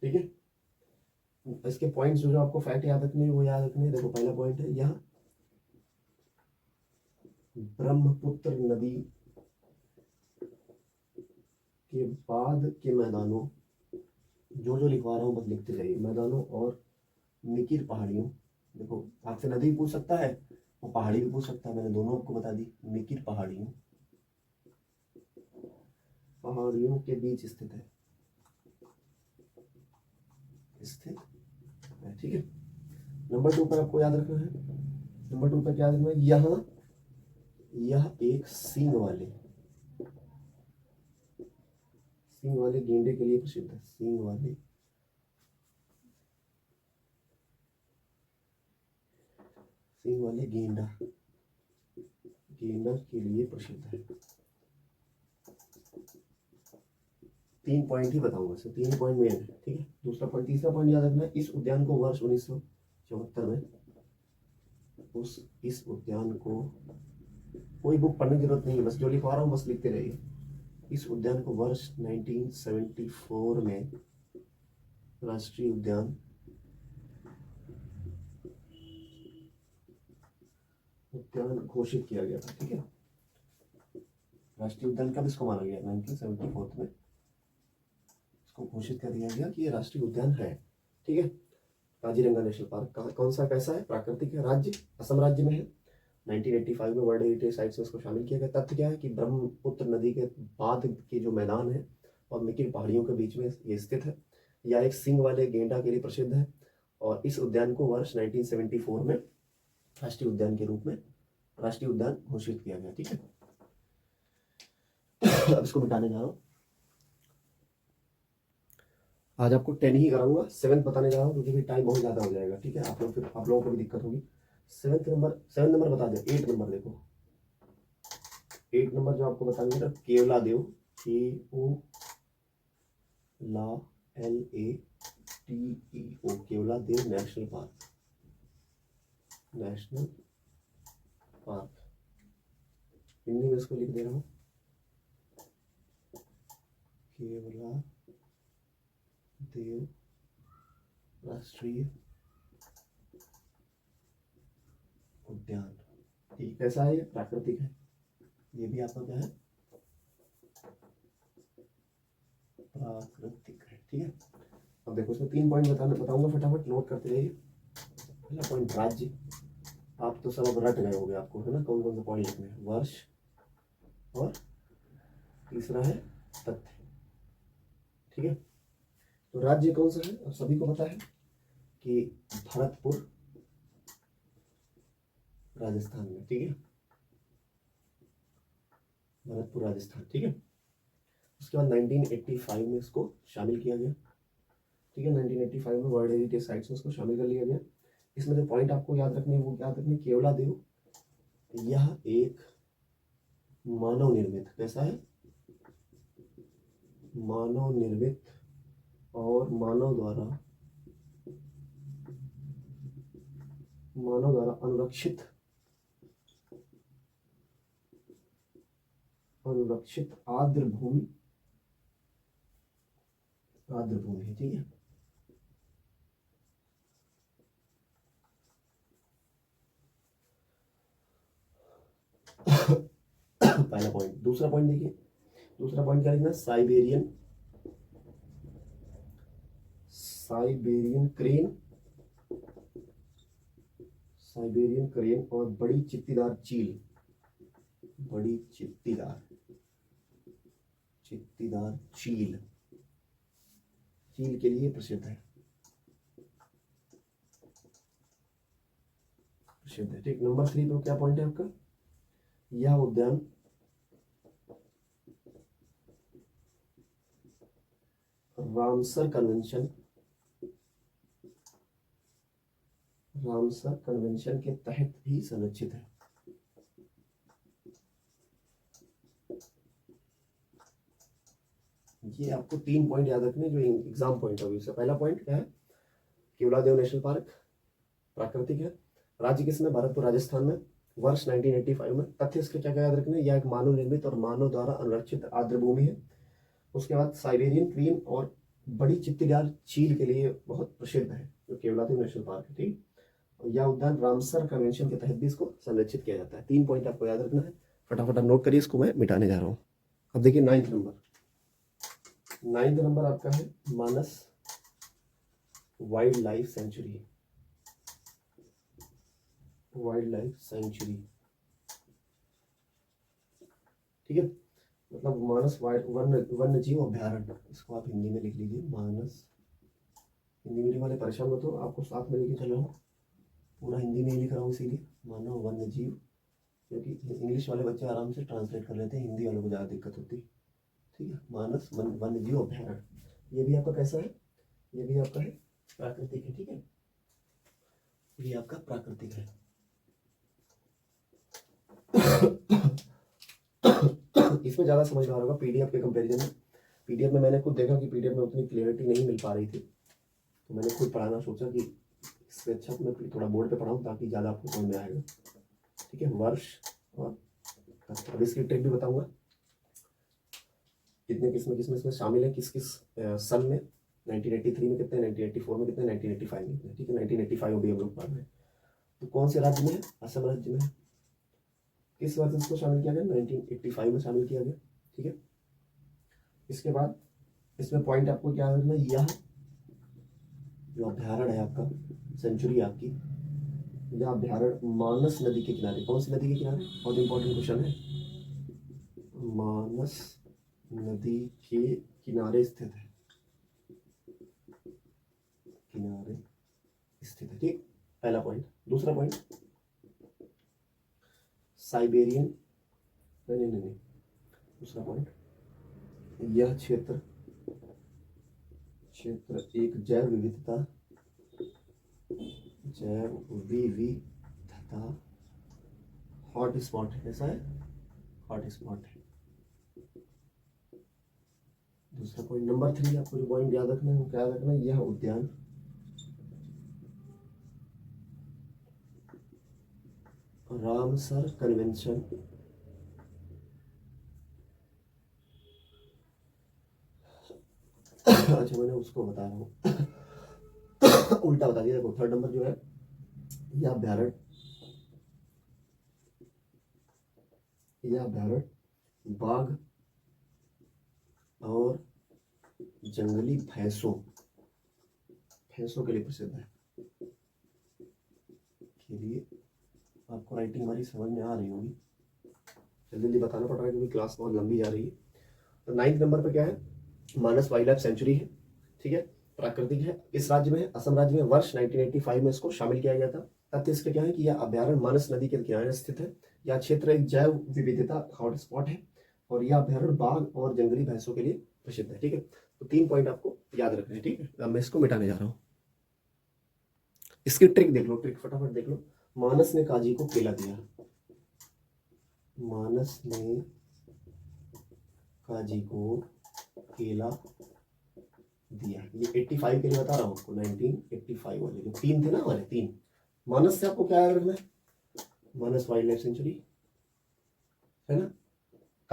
ठीक है। इसके पॉइंट्स जो आपको फैक्ट याद रखने हैं वो याद रखने हैं। देखो पहला पॉइंट है, यहाँ ब्रह्मपुत्र नदी के बाद के मैदानों, जो जो लिखवा रहा हूँ बस लिखते जाइए, मैदानों और मिकिर पहाड़ियों। देखो आपसे नदी भी पूछ सकता है और पहाड़ी भी पूछ सकता है, मैंने दोनों आपको बता दी। मिकिर पहाड़ियों, पहाड़ियों के बीच स्थित है, स्थित है, ठीक है। नंबर 2 पर आपको याद रखना है, नंबर 2 पर क्या याद रखना है, यहाँ यह एक सींग वाले गेंडे के लिए प्रसिद्ध है, सींग वाले गेंडा के लिए प्रसिद्ध है। 3 पॉइंट ही बताऊंगा, सिर्फ 3 पॉइंट मेन है, ठीक है। दूसरा पॉइंट, तीसरा पॉइंट याद रखना है, इस उद्यान को वर्ष 1974 में, इस उद्यान को, कोई बुक पढ़ने की जरूरत नहीं है, बस जो लिखवा रहा हूँ बस लिखते रहिए। इस उद्यान को वर्ष 1974 में राष्ट्रीय उद्यान घोषित किया गया था, ठीक है। राष्ट्रीय उद्यान कब इसको माना गया, 1974 में इसको घोषित कर दिया गया कि ये राष्ट्रीय उद्यान है, ठीक है। काजीरंगा नेशनल पार्क कौन सा, कैसा है, प्राकृतिक है, राज्य असम राज्य में है। 1985 में वर्ल्ड हेरिटेज साइट्स में इसको शामिल किया गया। तथ्य क्या है कि ब्रह्मपुत्र नदी के बाद के जो मैदान है और मिकिर पहाड़ियों के बीच में ये स्थित है। यह एक सींग वाले गेंडा के लिए प्रसिद्ध है और इस उद्यान को वर्ष 1974 में राष्ट्रीय उद्यान के रूप में राष्ट्रीय उद्यान घोषित किया गया, ठीक है। अब इसको मिटाने जा रहा हूँ। आज आपको 10 ही कराऊंगा, 7th बताने जा रहा हूँ क्योंकि टाइम बहुत ज्यादा हो जाएगा, ठीक है। आप लोगों को भी दिक्कत होगी। 7 नंबर बता दे। 8 नंबर देखो, 8 नंबर जो आपको बताने का, केवला देव, KOLATEO, केवला देव नेशनल पार्क, हिंदी में इसको लिख दे रहा हूँ, केवला देव राष्ट्रीय उद्यान, ठीक। कैसा है, ये प्राकृतिक है, ये भी आपका क्या है, प्राकृतिक है, ठीक है। अब देखो इसमें 3 पॉइंट बताऊंगा, फटाफट नोट करते जाइए। पहला पॉइंट राज्य, आप तो सब अब रट गए होंगे, आपको है ना कौन कौन सा पॉइंट लिखने हैं, वर्ष, और तीसरा है तथ्य, ठीक है। तो राज्य कौन सा है, अब सभी को पता है कि भरतपुर राजस्थान में, ठीक है, भरतपुर राजस्थान, ठीक है। उसके बाद 1985 में इसको शामिल किया गया, ठीक है। 1985 में वर्ल्ड हेरिटेज साइट्स में इसको शामिल कर लिया गया। इसमें जो पॉइंट आपको याद रखने वो याद रखने, केवला देव यह एक मानव निर्मित, कैसा है, मानव निर्मित और मानव द्वारा अनुरक्षित अनुरक्षित आर्द्र भूमि, आर्द्र भूमि है, ठीक है। पहला पॉइंट। दूसरा पॉइंट देखिए, दूसरा पॉइंट क्या लिखना है, Siberian, Siberian crane, Siberian crane और बड़ी चित्तीदार चील, बड़ी चित्तीदार, चित्तीदार चील, चील के लिए प्रसिद्ध है, प्रसिद्ध है, ठीक। नंबर 3 पे क्या पॉइंट है आपका, यह उद्यान रामसर कन्वेंशन, रामसर कन्वेंशन के तहत भी संरक्षित है। ये आपको 3 पॉइंट याद रखने जो एग्जाम पॉइंट ऑफ व्यू से। पहला पॉइंट क्या है, केवलादेव नेशनल पार्क प्राकृतिक है, राज्य किसमें, भरतपुर राजस्थान में, वर्ष 1985 में। तथ्य इसके क्या याद रखने, यह एक मानव निर्मित और मानव द्वारा अनुरक्षित आर्द्र भूमि है। उसके बाद साइबेरियन क्रीन और बड़ी चित्तीदार चील के लिए बहुत प्रसिद्ध है, जो केवलादेव नेशनल पार्क है, ठीक। और यह उद्यान रामसर कन्वेंशन के तहत भी इसको संरक्षित किया जाता है। 3 पॉइंट आपको याद रखना है, फटाफट आप नोट करिए, इसको मैं मिटाने जा रहा हूँ। अब देखिए 9th नंबर, 9th नंबर आपका है Manas wildlife sanctuary, wildlife sanctuary, ठीक है। मतलब मानस वन्य जीव अभ्यारण्य, इसको आप हिंदी में लिख लीजिए, मानस। हिंदी मीडियम वाले परेशान मत हो, आपको साथ में लेके चल रहा हूँ, पूरा हिंदी में ही लिख रहा हूँ, इसीलिए मानव वन्य जीव, क्योंकि इंग्लिश वाले बच्चे आराम से ट्रांसलेट कर लेते हैं, हिंदी वालों को ज़्यादा दिक्कत होती है, ठीक है। मानस वन्य जीव अभ्यारण्य, ये भी आपका कैसा है, ये भी आपका है प्राकृतिक है, ठीक है, ये आपका प्राकृतिक है। इसमें ज़्यादा समझ में आ रहा होगा पीडीएफ के कंपैरिजन में। पीडीएफ में मैंने खुद देखा कि पीडीएफ में उतनी क्लियरिटी नहीं मिल पा रही थी, तो मैंने खुद पढ़ाना सोचा कि इससे अच्छा मैं थोड़ा बोर्ड पे पढ़ाऊँ ताकि ज़्यादा आपको समझ में आएगा, ठीक है। वर्ष और अब इसकी ट्रिक भी बताऊंगा, कितने किसमें इसमें शामिल है, किस किस सन में, 1983 में कितने, 1984 में कितने, 1985 में कितने, ठीक है। 1985 भी हम लोग पढ़ रहे हैं। तो कौन से राज्य में है, असम राज्य में है। किस वर्ष इसको शामिल किया गया, 1985 में शामिल किया गया, ठीक है। इसके बाद इसमें पॉइंट आपको क्या करना, यह जो अभ्यारण्य है आपका, सेंचुरी आपकी, यह अभ्यारण्य मानस नदी के किनारे, कौन सी नदी के किनारे, बहुत इंपॉर्टेंट क्वेश्चन है, मानस नदी के किनारे स्थित है, किनारे स्थित है, ठीक, पहला पॉइंट। दूसरा पॉइंट, साइबेरियन, नहीं, दूसरा पॉइंट, यह क्षेत्र एक जैव विविधता, जैव विविधता हॉट स्पॉट है, कैसा है, हॉट स्पॉट है। दूसरा पॉइंट, नंबर 3 आपको जो पॉइंट याद रखना है, क्या रखना है, यह उद्यान रामसर कन्वेंशन अच्छा मैंने उसको बता रहा हूँ उल्टा बता दिया। देखो 3rd नंबर जो है, यह अभ्यारण्य, बाघ और जंगली भैंसों के लिए प्रसिद्ध है, के लिए। आपको राइटिंग हमारी समझ में आ रही होगी, जल्दी बताना पड़ रहा है क्योंकि क्लास बहुत लंबी जा रही है। तो 9th नंबर पर क्या है, मानस वाइल्ड लाइफ सेंचुरी है, ठीक है, प्राकृतिक है, इस राज्य में है, असम राज्य में, वर्ष 1985 में इसको शामिल किया गया था। तथ्य इसके क्या है कि यह अभ्यारण्य मानस नदी के किनारे स्थित है, यह क्षेत्र एक जैव विविधता हॉटस्पॉट है, और यह अभ्यारण्य बाघ और जंगली भैंसों के लिए प्रसिद्ध है, ठीक है। तो 3 पॉइंट आपको याद रखने हैं, ठीक है। अब मैं इसको मिटाने जा रहा हूँ। इसकी ट्रिक देख लो, ट्रिक फटाफट देख लो। मानस ने काजी को केला दिया, मानस ने काजी को केला दिया, ये 85 के लिए बता रहा हूँ आपको, 1985 वाले जो 3 थे ना हमारे, 3 मानस से आपको क्या याद रखना है, मानस वाइल्ड लाइफ सेंचुरी है ना,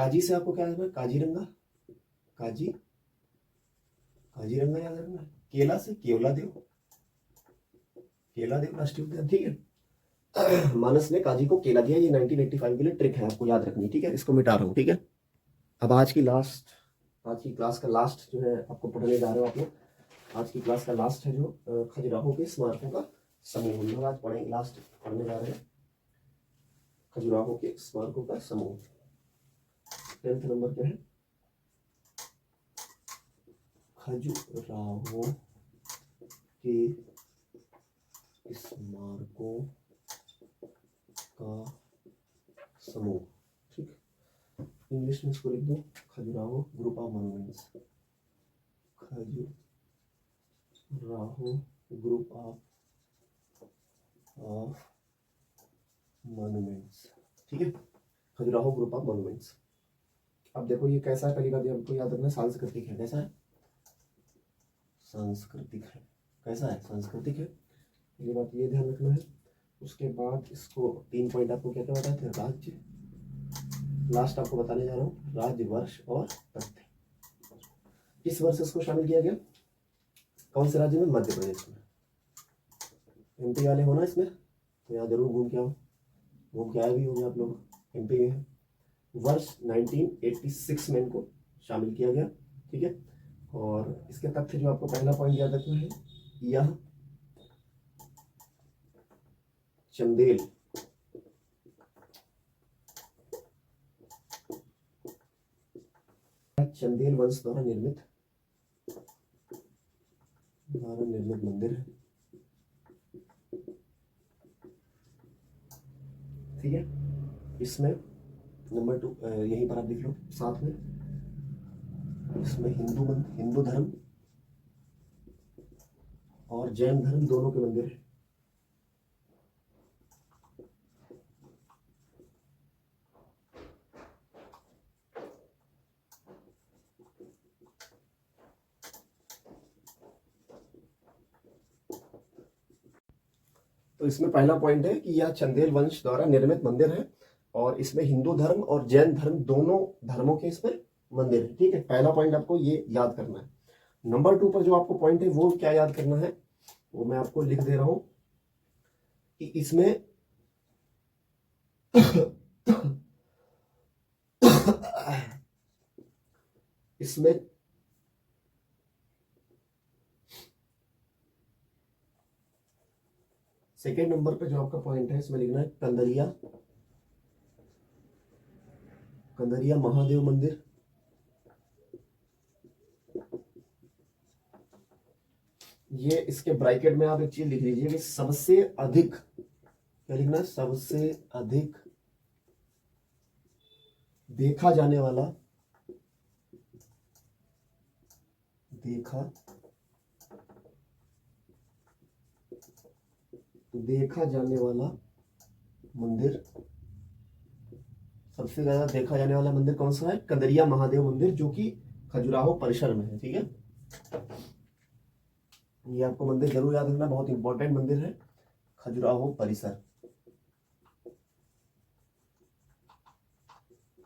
काजी से आपको क्या याद है? काजीरंगा, काजी, काजीरंगा याद रखना है। केला से केवला देव, केला देव राष्ट्रीय उद्यान, ठीक है। मानस ने काजी को केला दिया, ये 1985 के लिए ट्रिक है, आपको याद रखनी, ठीक है। इसको मिटा रहा हूँ, ठीक है। अब आज की क्लास का लास्ट जो है आपको पढ़ने जा रहे हो आप लोग। आज की क्लास का लास्ट है जो खजुराहो के स्मारकों का समूह, हम लोग आज पढ़ेंगे, लास्ट पढ़ने जा रहे हैं खजुराहो के स्मारकों का समूह। 10th नंबर क्या है? खजुराहो के स्मारकों का समूह, ठीक। इंग्लिश में इसको लिख दो Khajuraho group of monuments, Khajuraho group of monuments, ठीक है। Khajuraho group of monuments. अब देखो ये कैसा है, पहली बात ये हमको याद रखना है, सांस्कृतिक है। कैसा है? सांस्कृतिक है। कैसा है? सांस्कृतिक है। पहली बात ये ध्यान रखना है। उसके बाद इसको 3 पॉइंट आपको क्या क्या बताए थे? राज्य, लास्ट आपको बताने जा रहा हूँ, राज्य, वर्ष और तथ्य। किस वर्ष इसको शामिल किया गया? कौन से राज्य में? मध्य प्रदेश में। एमपी वाले हो ना इसमें, तो यहाँ जरूर घूम के आओ, घूम के आए भी होंगे आप लोग, एमपी में है। वर्ष 1986 में इनको शामिल किया गया, ठीक है। और इसके तथ्य जो आपको पहला पॉइंट याद रखना है, यह चंदेल वंश द्वारा निर्मित मंदिर है, ठीक है। इसमें नंबर 2 यहीं पर आप लिख लो साथ में, इसमें हिंदू धर्म और जैन धर्म दोनों के मंदिर है। तो इसमें पहला पॉइंट है कि यह चंदेल वंश द्वारा निर्मित मंदिर है और इसमें हिंदू धर्म और जैन धर्म दोनों धर्मों के इसमें मंदिर है, ठीक है। पहला पॉइंट आपको ये याद करना है। नंबर 2 पर जो आपको पॉइंट है वो क्या याद करना है, वो मैं आपको लिख दे रहा हूं कि इसमें इसमें सेकेंड नंबर पे जो आपका पॉइंट है इसमें लिखना है कंदरिया महादेव मंदिर। ये इसके ब्रैकेट में आप एक चीज लिख लीजिए कि सबसे अधिक, क्या लिखना है? सबसे अधिक देखा जाने वाला मंदिर, सबसे ज्यादा देखा जाने वाला मंदिर कौन सा है? कंदरिया महादेव मंदिर, जो कि खजुराहो परिसर में है, ठीक है। ये आपको मंदिर जरूर याद रखना, बहुत इंपॉर्टेंट मंदिर है, खजुराहो परिसर,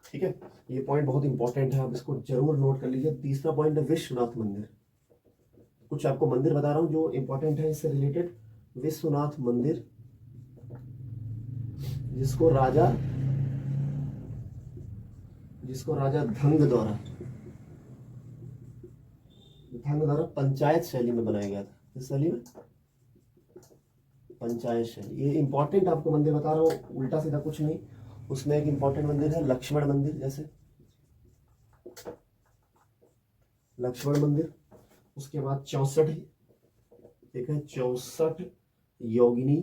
ठीक है। ये पॉइंट बहुत इंपॉर्टेंट है, आप इसको जरूर नोट कर लीजिए। तीसरा पॉइंट है विश्वनाथ मंदिर। कुछ आपको मंदिर बता रहा हूं जो इंपॉर्टेंट है इससे रिलेटेड। विश्वनाथ मंदिर, जिसको राजा धंग द्वारा पंचायत शैली में बनाया गया था। किस शैली में? पंचायत शैली। ये इंपॉर्टेंट आपको मंदिर बता रहा हूँ, उल्टा सीधा कुछ नहीं। उसमें एक इंपॉर्टेंट मंदिर है लक्ष्मण मंदिर, जैसे लक्ष्मण मंदिर। उसके बाद 64, एक है 64 योगिनी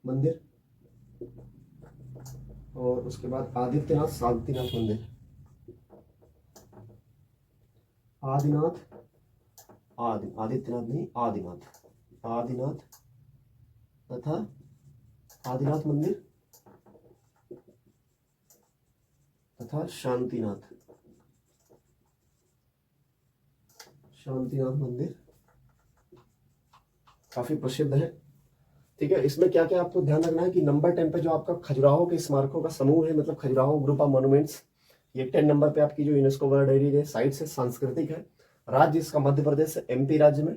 मंदिर। और उसके बाद आदित्यनाथ शांतिनाथ मंदिर, आदित्यनाथ नहीं, आदिनाथ तथा आदिनाथ मंदिर तथा शांतिनाथ मंदिर काफी प्रसिद्ध है। ठीक है। इसमें क्या क्या आपको ध्यान रखना है कि नंबर 10 पे जो आपका खजुराहो के स्मारकों का समूह है, मतलब खजुराहो ग्रुप ऑफ मॉन्यूमेंट्स, ये 10 नंबर पे आपकी जो यूनेस्को वर्ल्ड हेरिटेज साइट से सांस्कृतिक है। राज्य इसका मध्य प्रदेश है, एमपी राज्य में।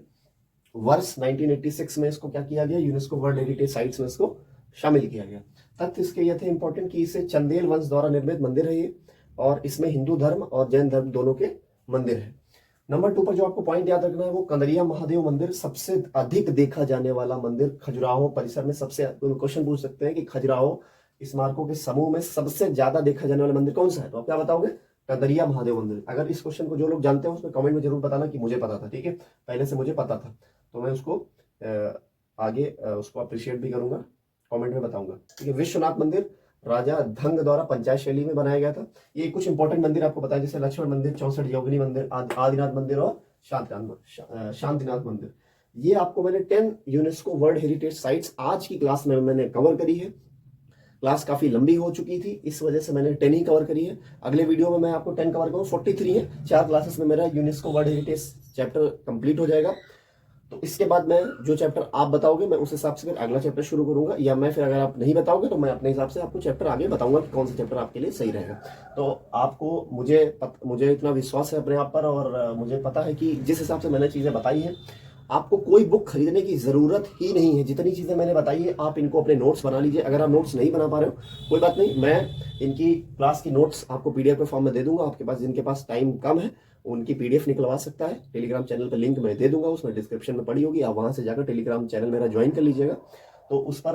वर्ष 1986 में इसको क्या किया गया, यूनेस्को वर्ल्ड हेरिटेज साइट्स में इसको शामिल किया गया। तथ्य इसके ये थे इंपॉर्टेंट कि इसे चंदेल वंश द्वारा निर्मित मंदिर है ये, और इसमें हिंदू धर्म और जैन धर्म दोनों के मंदिर है। नंबर 2 पर जो आपको पॉइंट याद रखना है वो कंदरिया महादेव मंदिर, सबसे अधिक देखा जाने वाला मंदिर खजुराहो परिसर में। सबसे क्वेश्चन पूछ सकते हैं कि खजुराहो स्मारकों के समूह में सबसे ज्यादा देखा जाने वाला मंदिर कौन सा है, तो आप क्या बताओगे, कंदरिया महादेव मंदिर। अगर इस क्वेश्चन को जो लोग जानते हैं उसमें कमेंट में जरूर बताना कि मुझे पता था, ठीक है, पहले से मुझे पता था, तो मैं उसको आगे उसको अप्रिशिएट भी करूंगा, कमेंट में बताऊंगा, ठीक है। विश्वनाथ मंदिर राजा धंग द्वारा पंचायत शैली में बनाया गया था। ये कुछ इंपॉर्टेंट मंदिर आपको बताया, जैसे लक्ष्मण मंदिर, 64 योगिनी मंदिर, आदिनाथ मंदिर और शांतिनाथ मंदिर। ये आपको मैंने 10 यूनेस्को वर्ल्ड हेरिटेज साइट्स आज की क्लास में मैंने कवर करी है। क्लास काफी लंबी हो चुकी थी, इस वजह से मैंने 10 ही कवर करी है। अगले वीडियो में मैं आपको 10 कवर करूँ, 43 है, 4 क्लासेस में मेरा UNESCO world heritage chapter complete हो जाएगा। तो इसके बाद मैं जो चैप्टर आप बताओगे मैं उस हिसाब से फिर अगला चैप्टर शुरू करूंगा, या मैं फिर अगर आप नहीं बताओगे तो मैं अपने हिसाब से आपको चैप्टर आगे बताऊंगा कि कौन सा चैप्टर आपके लिए सही रहेगा। तो आपको मुझे इतना विश्वास है अपने आप पर, और मुझे पता है कि जिस हिसाब से मैंने चीजें बताई हैं आपको कोई बुक खरीदने की जरूरत ही नहीं है। जितनी चीजें मैंने बताई है आप इनको अपने नोट्स बना लीजिए। अगर आप नोट्स नहीं बना पा रहे हो कोई बात नहीं, मैं इनकी क्लास की नोट्स आपको पीडीएफ के फॉर्म में दे दूंगा। आपके पास जिनके पास टाइम कम है उनकी पीडीएफ निकलवा सकता है। टेलीग्राम चैनल पर लिंक मैं दे दूंगा, उसमें डिस्क्रिप्शन में पड़ी होगी, आप वहां से जाकर टेलीग्राम चैनल मेरा ज्वाइन कर लीजिएगा, तो उस पर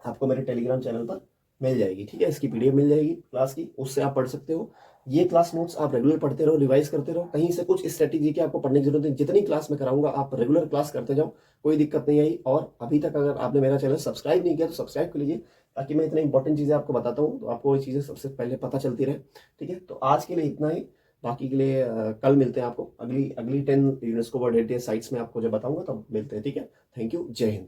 आपको मेरे टेलीग्राम चैनल पर मिल जाएगी, ठीक है। इसकी पीडीएफ मिल जाएगी क्लास की, उससे आप पढ़ सकते हो। ये क्लास नोट्स आप रेगुलर पढ़ते रहो, रिवाइज करते रहो, कहीं से कुछ स्ट्रेटेजी की आपको पढ़ने की जरूरत नहीं। जितनी क्लास में कराऊंगा आप रेगुलर क्लास करते जाओ, कोई दिक्कत नहीं आई। और अभी तक अगर आपने मेरा चैनल सब्सक्राइब नहीं किया तो सब्सक्राइब कर लीजिए, ताकि मैं इतनी इंपॉर्टेंट चीजें आपको बताता हूँ तो आपको ये चीजें सबसे पहले पता चलती रहे, ठीक है। तो आज के लिए इतना ही, बाकी के लिए कल मिलते हैं। आपको अगली अगली 10 यूनेस्को वर्ल्ड हेरिटेज साइट्स में आपको जब बताऊंगा तब मिलते हैं, ठीक है। थैंक यू, जय हिंद।